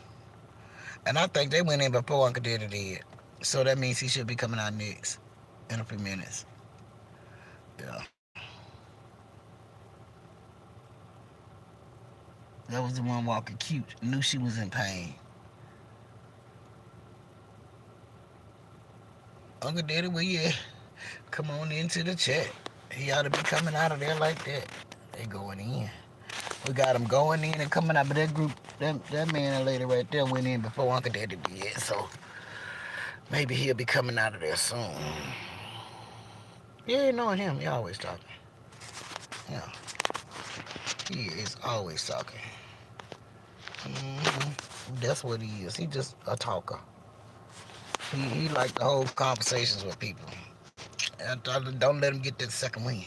And I think they went in before Uncle Daddy did. So that means he should be coming out next in a few minutes. Yeah. That was the one walking cute. Knew she was in pain. Uncle Daddy, where you at? Come on into the chat. He ought to be coming out of there like that. They going in. We got them going in and coming out. But that group, that man and lady right there went in before Uncle Daddy did. So Maybe he'll be coming out of there soon. Yeah, knowing him, he always talking. Yeah, he is always talking. That's what he is. He just a talker. He like to hold conversations with people. And don't let him get that second wind.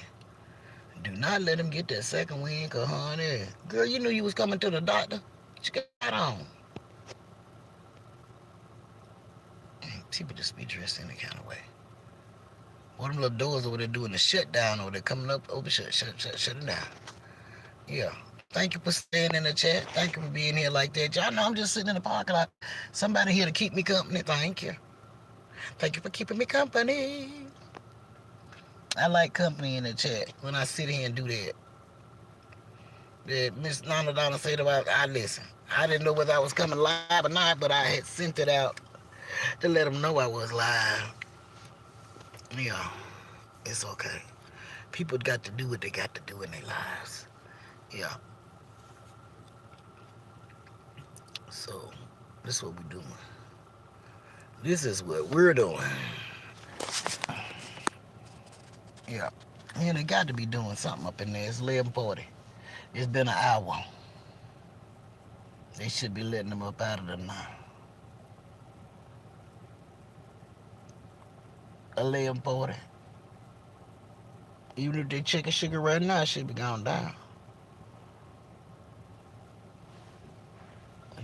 Do not let him get that second wind, cause honey, girl, you knew you was coming to the doctor. What you got on? People just be dressed any kind of way. What them little doors over there doing the shutdown over there, coming up over, shut it down. Yeah. Thank you for staying in the chat. Thank you for being here like that. Y'all know I'm just sitting in the parking lot. Somebody here to keep me company. Thank you. Thank you for keeping me company. I like company in the chat when I sit here and do that. That Miss Nana Donna said about I listen. I didn't know whether I was coming live or not, but I had sent it out to let them know I was live. Yeah, it's okay. People got to do what they got to do in their lives. Yeah. So this is what we're doing. This is what we're doing. Yeah. And they got to be doing something up in there. It's 11:40. It's been an hour. They should be letting them up out of there now. 11:40. Even if they checking sugar right now, it should be gone down.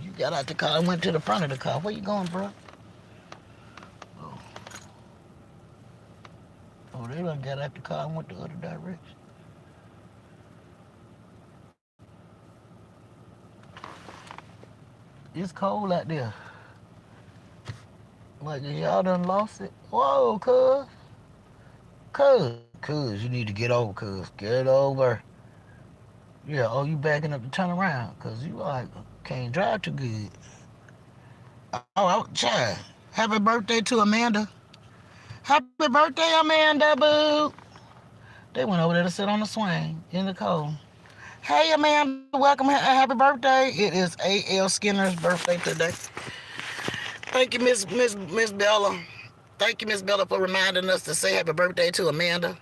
You got out the car and went to the front of the car. Where you going, bro? Oh, they done got out the car and went the other direction. It's cold out there. Like, y'all done lost it? Whoa, cuz, you need to get over, cuz. Get over. Yeah, oh, you backing up to turn around, cuz you like can't drive too good. Oh, child. Happy birthday to Amanda. Happy birthday, Amanda, boo. They went over there to sit on the swing in the cold. Hey, Amanda, welcome. Happy birthday. It is A.L. Skinner's birthday today. Thank you, Miss Bella. Thank you, Miss Bella, for reminding us to say happy birthday to Amanda.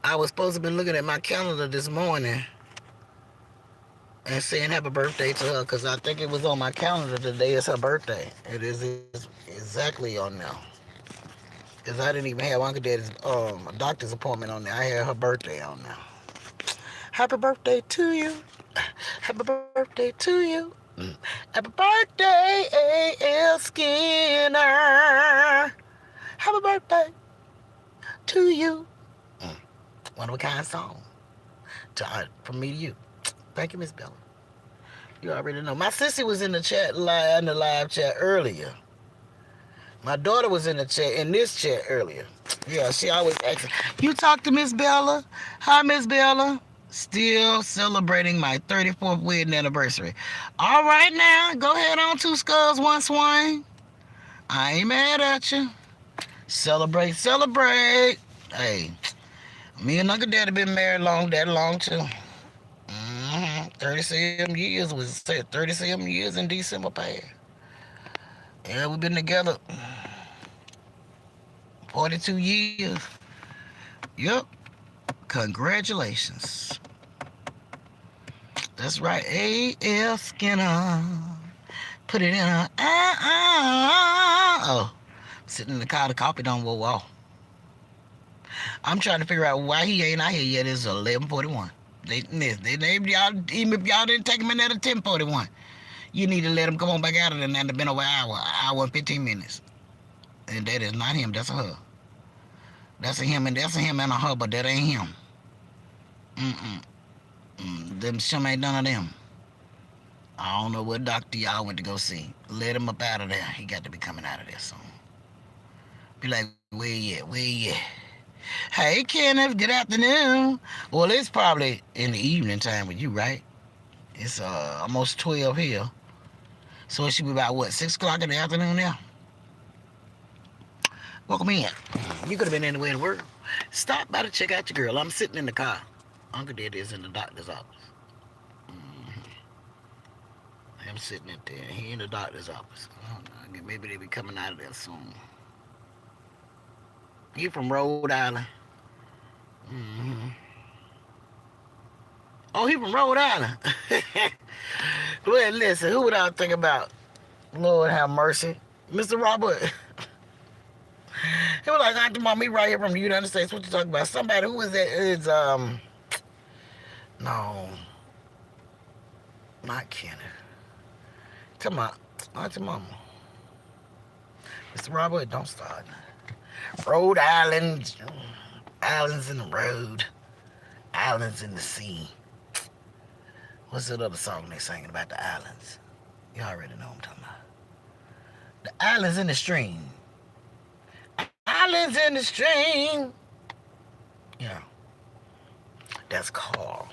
I was supposed to be looking at my calendar this morning and saying happy birthday to her because I think it was on my calendar today is her birthday. It is exactly on now. Because I didn't even have Uncle Daddy's doctor's appointment on there. I had her birthday on now. Happy birthday to you. Happy birthday to you. Happy birthday, A.L. Skinner. Happy birthday to you. One of a kind song. From me to you. Thank you, Miss Bella. You already know. My sister was in the chat in the live chat earlier. My daughter was in this chat earlier. Yeah, she always asks, you talk to Miss Bella? Hi, Miss Bella. Still celebrating my 34th wedding anniversary. All right now, go ahead on 2 skulls, 1 swing. I ain't mad at you. Celebrate, celebrate. Hey, me and Uncle Daddy been married that long too. 37 years was said 37 years in December past. Yeah, we've been together 42 years. Yep. Congratulations. That's right. A.L. Skinner. Put it in a oh. Sitting in the car, the coffee don't go off. I'm trying to figure out why he ain't out here yet. It's 11:41. They y'all, even if y'all didn't take him in at 10:41, you need to let him come on back out of there. Now it's been over an hour and 15 minutes. And that is not him, that's a her. That's a him and a her, but that ain't him. Them some ain't none of them. I don't know what doctor y'all went to go see. Let him up out of there. He got to be coming out of there soon. Be like, where you at? Where you at? Hey, Kenneth, good afternoon. Well, it's probably in the evening time with you, right? It's almost 12 here. So it should be about, what, 6 o'clock in the afternoon now? Welcome in. You could have been anywhere in the world. Stop by to check out your girl. I'm sitting in the car. Uncle Daddy is in the doctor's office. Him sitting up there. He in the doctor's office. I don't know. Maybe they be coming out of there soon. He from Rhode Island. Hmm. Oh, he from Rhode Island. Well, listen, who would I think about? Lord have mercy. Mr. Robert. He was like, Auntie Mom, he right here from the United States. What you talking about? Somebody who is that is no, not Kenneth. Tell my Auntie Mama. Mr. Robert, don't start. Rhode Island, islands in the road, islands in the sea. What's that other song they singing about the islands? You already know what I'm talking about. The islands in the stream. Islands in the stream. Yeah, that's Carl.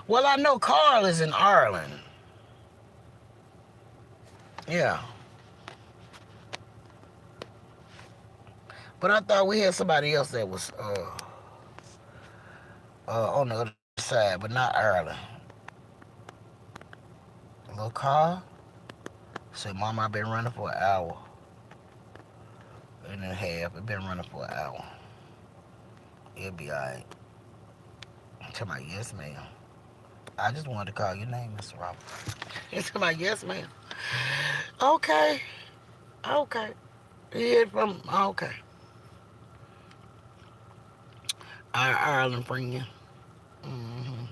Well, I know Carl is in Ireland. Yeah. But I thought we had somebody else that was on the other side, but not Ireland. Little Carl said, Mom, I've been running for an hour and a half. I've been running for an hour. It'll be alright. I'm talking about, yes, ma'am. I just wanted to call your name, Mr. Robert. He's talking about, yes, ma'am. Okay. Okay. He from, okay. Our Ireland friend. Mm-hmm.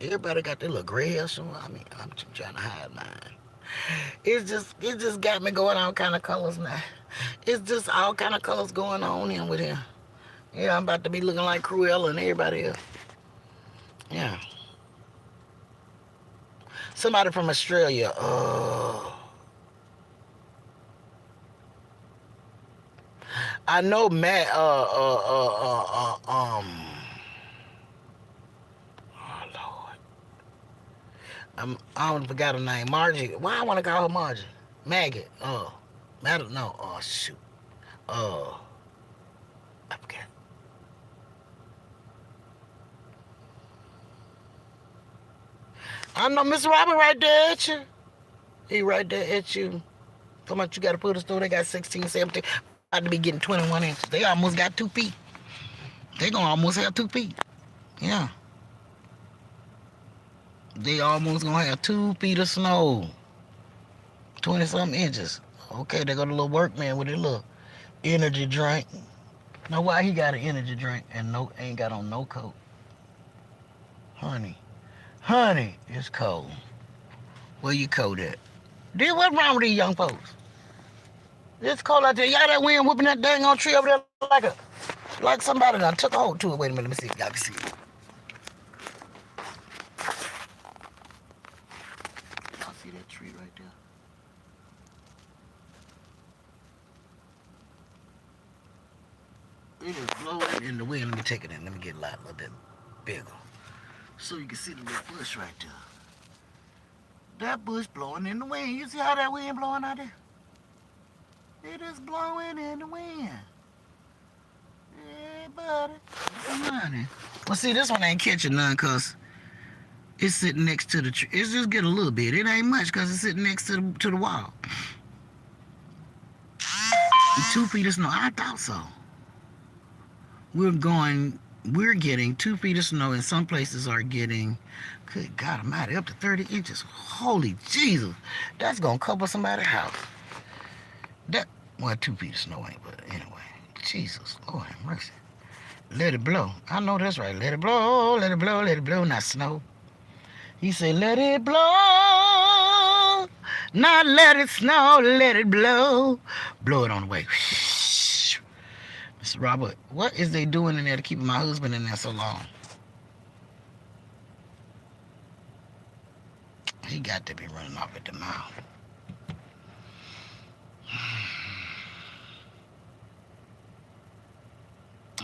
Everybody got their little gray hair, so I mean, I'm just trying to hide mine. It just got me going all kind of colors now. It's just all kind of colors going on in with him. Yeah, I'm about to be looking like Cruella and everybody else. Yeah. Somebody from Australia. I know Matt. Oh Lord, I don't forgot her name. Margie. Why I want to call her Margie? Maggie. Oh, Matt. No. Oh shoot. Oh, I forgot. I know Mr. Robert right there at you. He right there at you. Come on, you got to put a store. They got 16, 17. About to be getting 21 inches. They almost got 2 feet. They gonna almost have 2 feet. Yeah. They almost gonna have 2 feet of snow. 20 something inches. Okay, they got a little workman with a little energy drink. Now why he got an energy drink and no ain't got on no coat? Honey. Honey, it's cold. Where you coat at? Dude, what's wrong with these young folks? It's cold out there. Y'all that wind whooping that dang on tree over there like somebody done took a hold to it. Wait a minute, let me see if y'all can see it. Y'all see that tree right there? It is blowing in the wind. Let me take it in. Let me get a little bit bigger. So you can see the little bush right there. That bush blowing in the wind. You see how that wind blowing out there? It is blowing in the wind. Yeah, buddy. Come on. Well, see, this one ain't catching none because it's sitting next to the tree. It's just getting a little bit. It ain't much because it's sitting next to the wall. 2 feet of snow. I thought so. We're getting 2 feet of snow, and some places are getting, good God Almighty, up to 30 inches. Holy Jesus. That's going to cover somebody's house. Well, 2 feet of snow ain't, but anyway. Jesus, Lord have mercy. Let it blow. I know that's right. Let it blow, let it blow, let it blow, not snow. He said, let it blow, not let it snow, let it blow. Blow it on the way. Mr. Robert, what is they doing in there to keep my husband in there so long? He got to be running off at the mouth.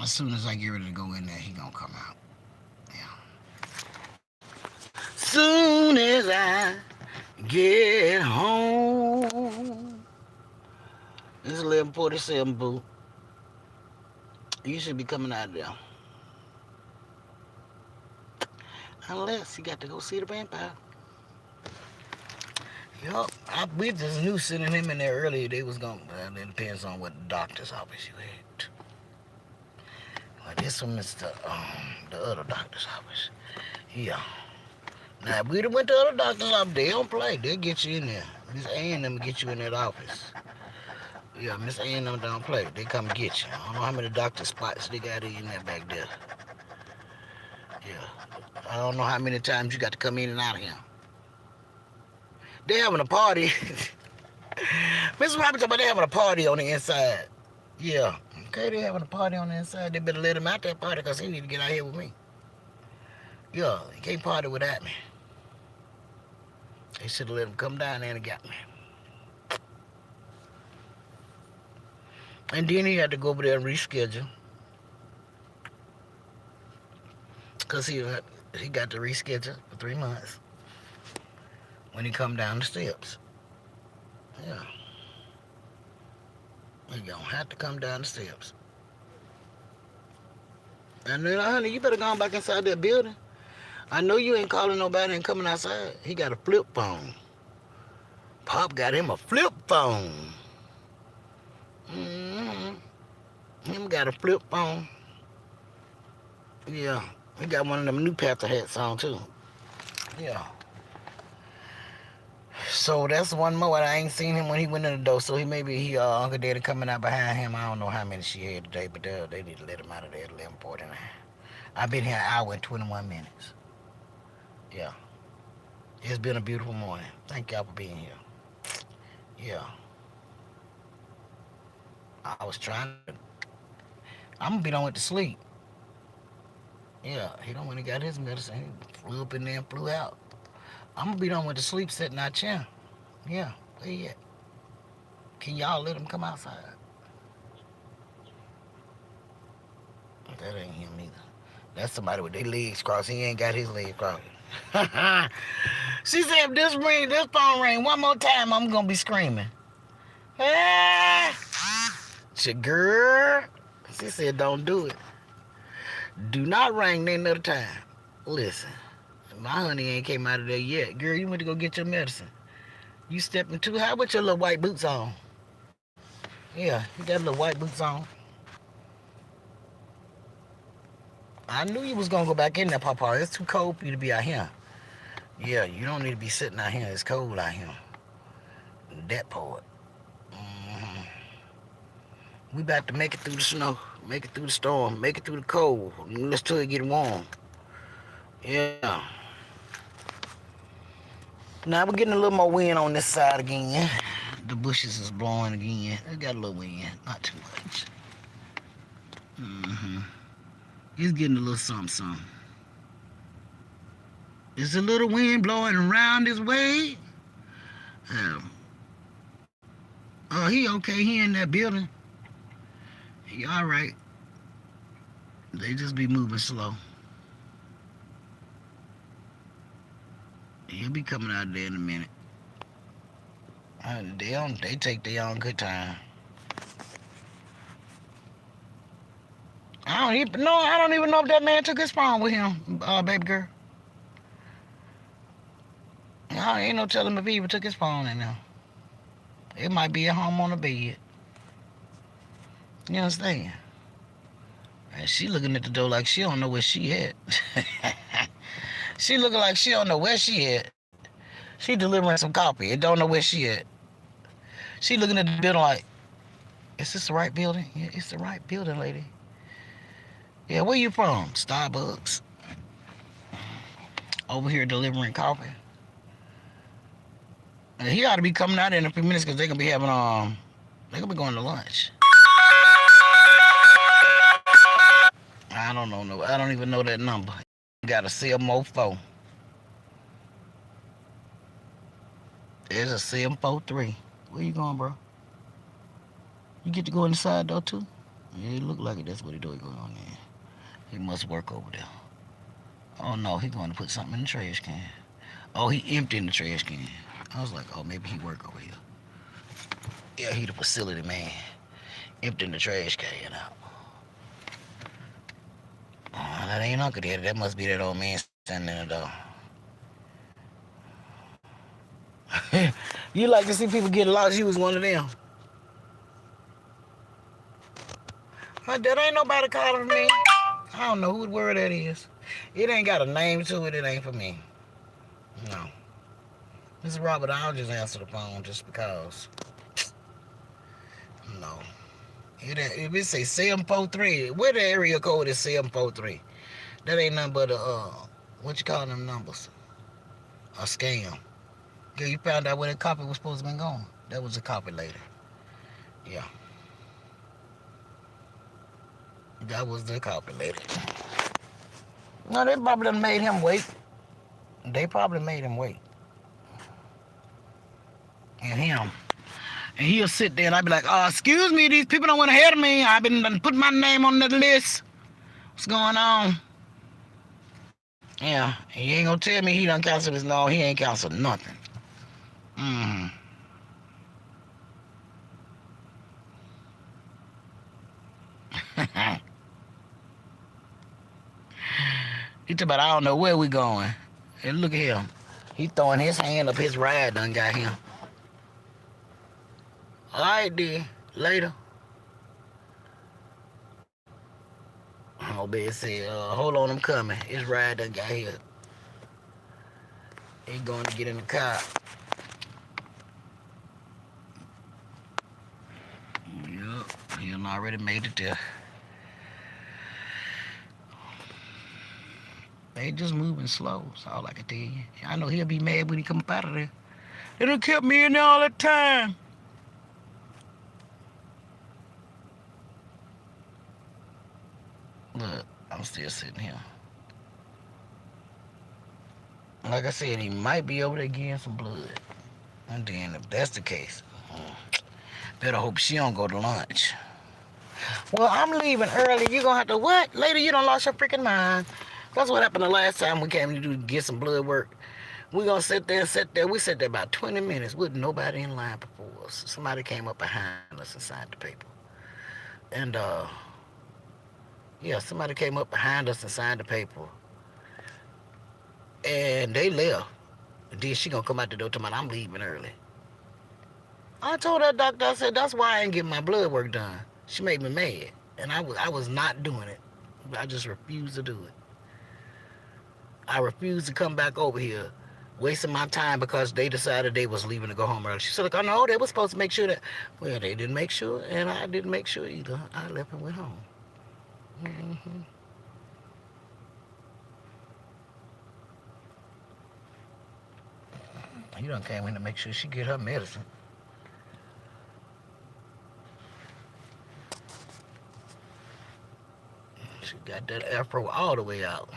As soon as I get ready to go in there, he gonna come out. Yeah. Soon as I get home. It's 11:47, boo. You should be coming out of there. Unless he got to go see the vampire. Yup. We just knew sending him in there earlier they was going to, well, it depends on what doctor's office you at. Well, this one is the other doctor's office. Yeah. Now, if we'd have went to other doctor's office, they don't play. They'll get you in there. Miss A and them get you in that office. Yeah, Miss A and them don't play. They come get you. I don't know how many doctor spots they got in there back there. Yeah. I don't know how many times you got to come in and out of here. They having a party. Mr. Robert talking about they having a party on the inside. Yeah. Okay, they having a party on the inside. They better let him out that party because he need to get out here with me. Yeah, he can't party without me. They should have let him come down there and got me. And then he had to go over there and reschedule. Because he got to reschedule for 3 months when he come down the steps. Yeah. He gonna have to come down the steps. And then, honey, you better go on back inside that building. I know you ain't calling nobody and coming outside. He got a flip phone. Pop got him a flip phone. Him got a flip phone. Yeah. He got one of them new Panther hats on, too. Yeah. So that's one more. I ain't seen him when he went in the door. So he Uncle Daddy coming out behind him. I don't know how many she had today, but they need to let him out of there at 11:49. I've been here an hour and 21 minutes. Yeah. It's been a beautiful morning. Thank y'all for being here. Yeah. I was trying to. I'm gonna be done with the sleep. Yeah, he don't when he got his medicine. He flew up in there and flew out. I'm gonna be done with the sleep sitting out chair. Yeah, where he at? Can y'all let him come outside? That ain't him either. That's somebody with their legs crossed. He ain't got his legs crossed. She said, if this phone ring one more time, I'm gonna be screaming. Ah! She girl. She said, don't do it. Do not ring another time. Listen, my honey ain't came out of there yet. Girl, you went to go get your medicine. You stepping too high with your little white boots on. Yeah, you got little white boots on. I knew you was gonna go back in there, Papa. It's too cold for you to be out here. Yeah, you don't need to be sitting out here. It's cold out here. That part. We about to make it through the snow, make it through the storm, make it through the cold. Let's till it get warm. Yeah. Now we're getting a little more wind on this side again. The bushes is blowing again. It got a little wind, not too much. It's getting a little something. There's a little wind blowing around this way. Oh, he okay. He in that building. He all right. They just be moving slow. He'll be coming out there in a minute. They take their own good time. I don't even know if that man took his phone with him, baby girl. Ain't no telling if he even took his phone in there. It might be at home on the bed. You understand? And she looking at the door like she don't know where she at. She looking like she don't know where she at. She delivering some coffee. It don't know where she at. She looking at the building like, is this the right building? Yeah, it's the right building, lady. Yeah, where you from? Starbucks. Over here delivering coffee. And he ought to be coming out in a few minutes because they're gonna be having they're gonna be going to lunch. I don't know. I don't even know that number. You got a CM04. There's a CM43. Where you going, bro? You get to go inside though too? Yeah, it look like it. That's what he doing going on there. He must work over there. Oh no, he going to put something in the trash can. Oh, he emptying the trash can. I was like, oh, maybe he work over here. Yeah, he the facility man. Emptying the trash can out. Oh, that ain't Uncle Daddy. That must be that old man standing there, though. You like to see people get lost? You was one of them. That ain't nobody calling me. I don't know who the word that is. It ain't got a name to it. It ain't for me. No. Mr. Robert, I'll just answer the phone just because. No. If it say 743, where the area code is 743? That ain't nothing but what you call them numbers? A scam. Yeah, you found out where that copy was supposed to be going. That was a copy lady. Yeah. That was the copy lady. No, they probably done made him wait. They probably made him wait. And him. And he'll sit there and I'll be like, excuse me, these people don't want ahead of me. I've been putting my name on that list. What's going on? Yeah, he ain't gonna tell me he done canceled his no, he ain't canceled nothing. Mm. He talking about I don't know where we going. And look at him. He throwing his hand up, his ride done got him. Alright then, later. Oh, man said, hold on, I'm coming. His ride done got here. He going to get in the car. Yup, he done already made it there. They just moving slow, that's all I can tell you. I know he'll be mad when he come up out of there. They done kept me in there all that time. Look, I'm still sitting here. Like I said, he might be over there getting some blood. And then if that's the case, better hope she don't go to lunch. Well, I'm leaving early. You gonna have to what? Later, you done lost your freaking mind. That's what happened the last time we came to get some blood work. We gonna sit there. We sat there about 20 minutes with nobody in line before us. Somebody came up behind us and signed the paper. And yeah, somebody came up behind us and signed the paper. And they left. And then she gonna come out the door talking about I'm leaving early. I told that doctor, I said, that's why I ain't getting my blood work done. She made me mad. And I was not doing it. I just refused to do it. I refused to come back over here, wasting my time because they decided they was leaving to go home early. She said, oh no, they were supposed to make sure that. Well, they didn't make sure, and I didn't make sure either. I left and went home. Mm-hmm. He done came in to make sure she get her medicine. She got that afro all the way out.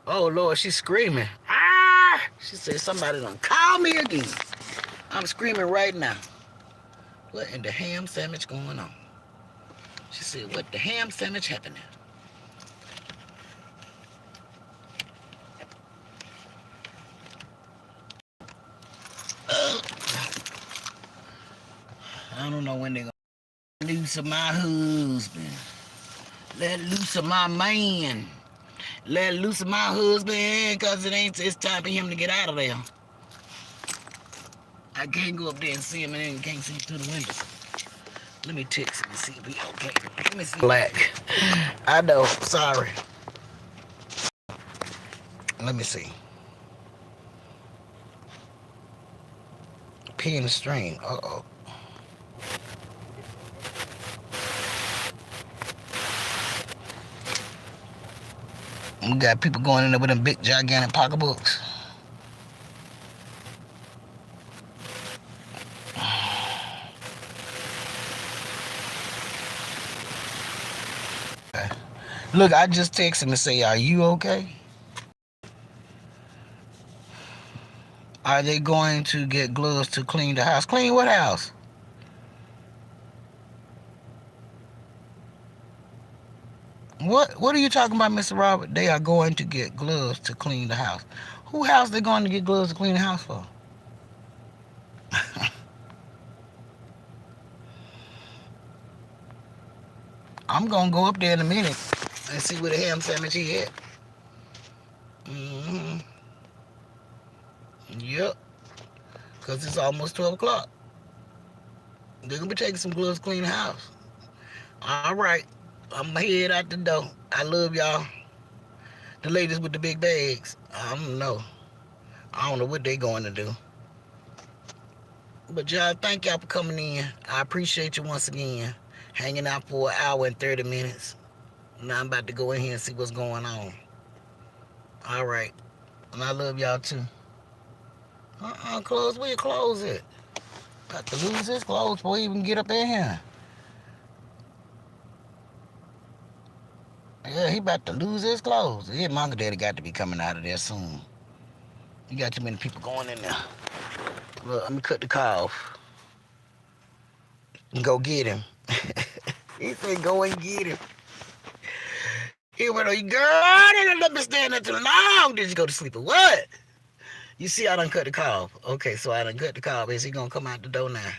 Oh, Lord, she's screaming. Ah! She said, somebody done call me again. I'm screaming right now. What in the ham sandwich going on? She said, what the ham sandwich happening? I don't know when they gonna let loose of my husband. Let loose of my man. Let loose of my husband, cause it's time for him to get out of there. I can't go up there and see him and then can't see through the window. Let me text him and see if he okay. Let me see. Black. I know, sorry. Let me see. P in the string. Uh-oh. We got people going in there with them big, gigantic pocketbooks. Look, I just texted him and say, are you okay? Are they going to get gloves to clean the house? Clean what house? What are you talking about, Mr. Robert? They are going to get gloves to clean the house. Who house they going to get gloves to clean the house for? I'm going to go up there in a minute and see where the ham sandwich he at. Mm-hmm. Yep. Because it's almost 12 o'clock. They're going to be taking some gloves to clean the house. All right. I'm going to head out the door. I love y'all. The ladies with the big bags. I don't know. I don't know what they going to do. But y'all, thank y'all for coming in. I appreciate you once again. Hanging out for an hour and 30 minutes. Now I'm about to go in here and see what's going on. All right. And I love y'all too. Close. Where you close it? Got to lose his clothes before he even get up in here. Yeah, he about to lose his clothes. His manga daddy got to be coming out of there soon. You got too many people going in there. Look, let me cut the car off. And go get him. He said go and get him. He went, oh, girl, they didn't let me stand there too long. Did you go to sleep or what? You see, I done cut the car off. Okay, so I done cut the car off. Is he gonna come out the door now?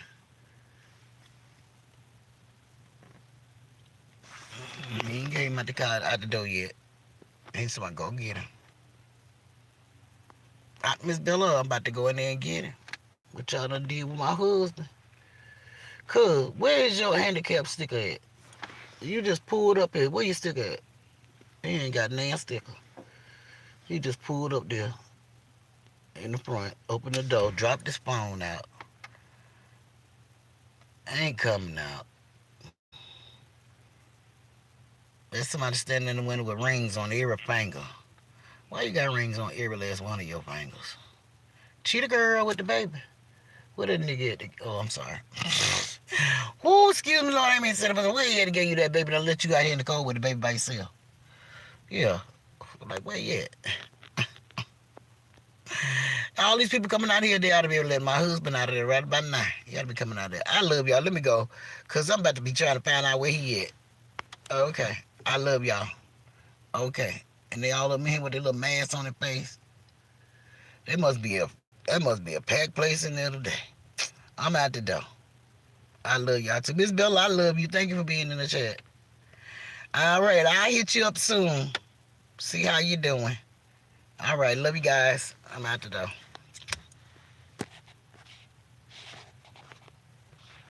He ain't came out the car out the door yet. He's somebody go get him. Miss Bella, I'm about to go in there and get him. What y'all done did with my husband? Cuz, where is your handicap sticker at? You just pulled up here. Where your sticker at? He ain't got no sticker. He just pulled up there in the front, opened the door, dropped his phone out. Ain't coming out. There's somebody standing in the window with rings on every finger. Why you got rings on every last one of your fingers? Cheetah girl with the baby. What did nigga at? Oh, I'm sorry. Oh, excuse me, Lord. I mean, said where he had to get you that baby to let you out here in the cold with the baby by yourself? Yeah. Like, where you at? All these people coming out here, they ought to be able to let my husband out of there right about now. He ought to be coming out of there. I love y'all. Let me go. Because I'm about to be trying to find out where he at. Okay. I love y'all. Okay. And they all up in here with their little masks on their face. That must be a packed place in there today. I'm out the door. I love y'all too. Miss Bella, I love you. Thank you for being in the chat. All right, I'll hit you up soon. See how you doing. All right, love you guys. I'm out the door.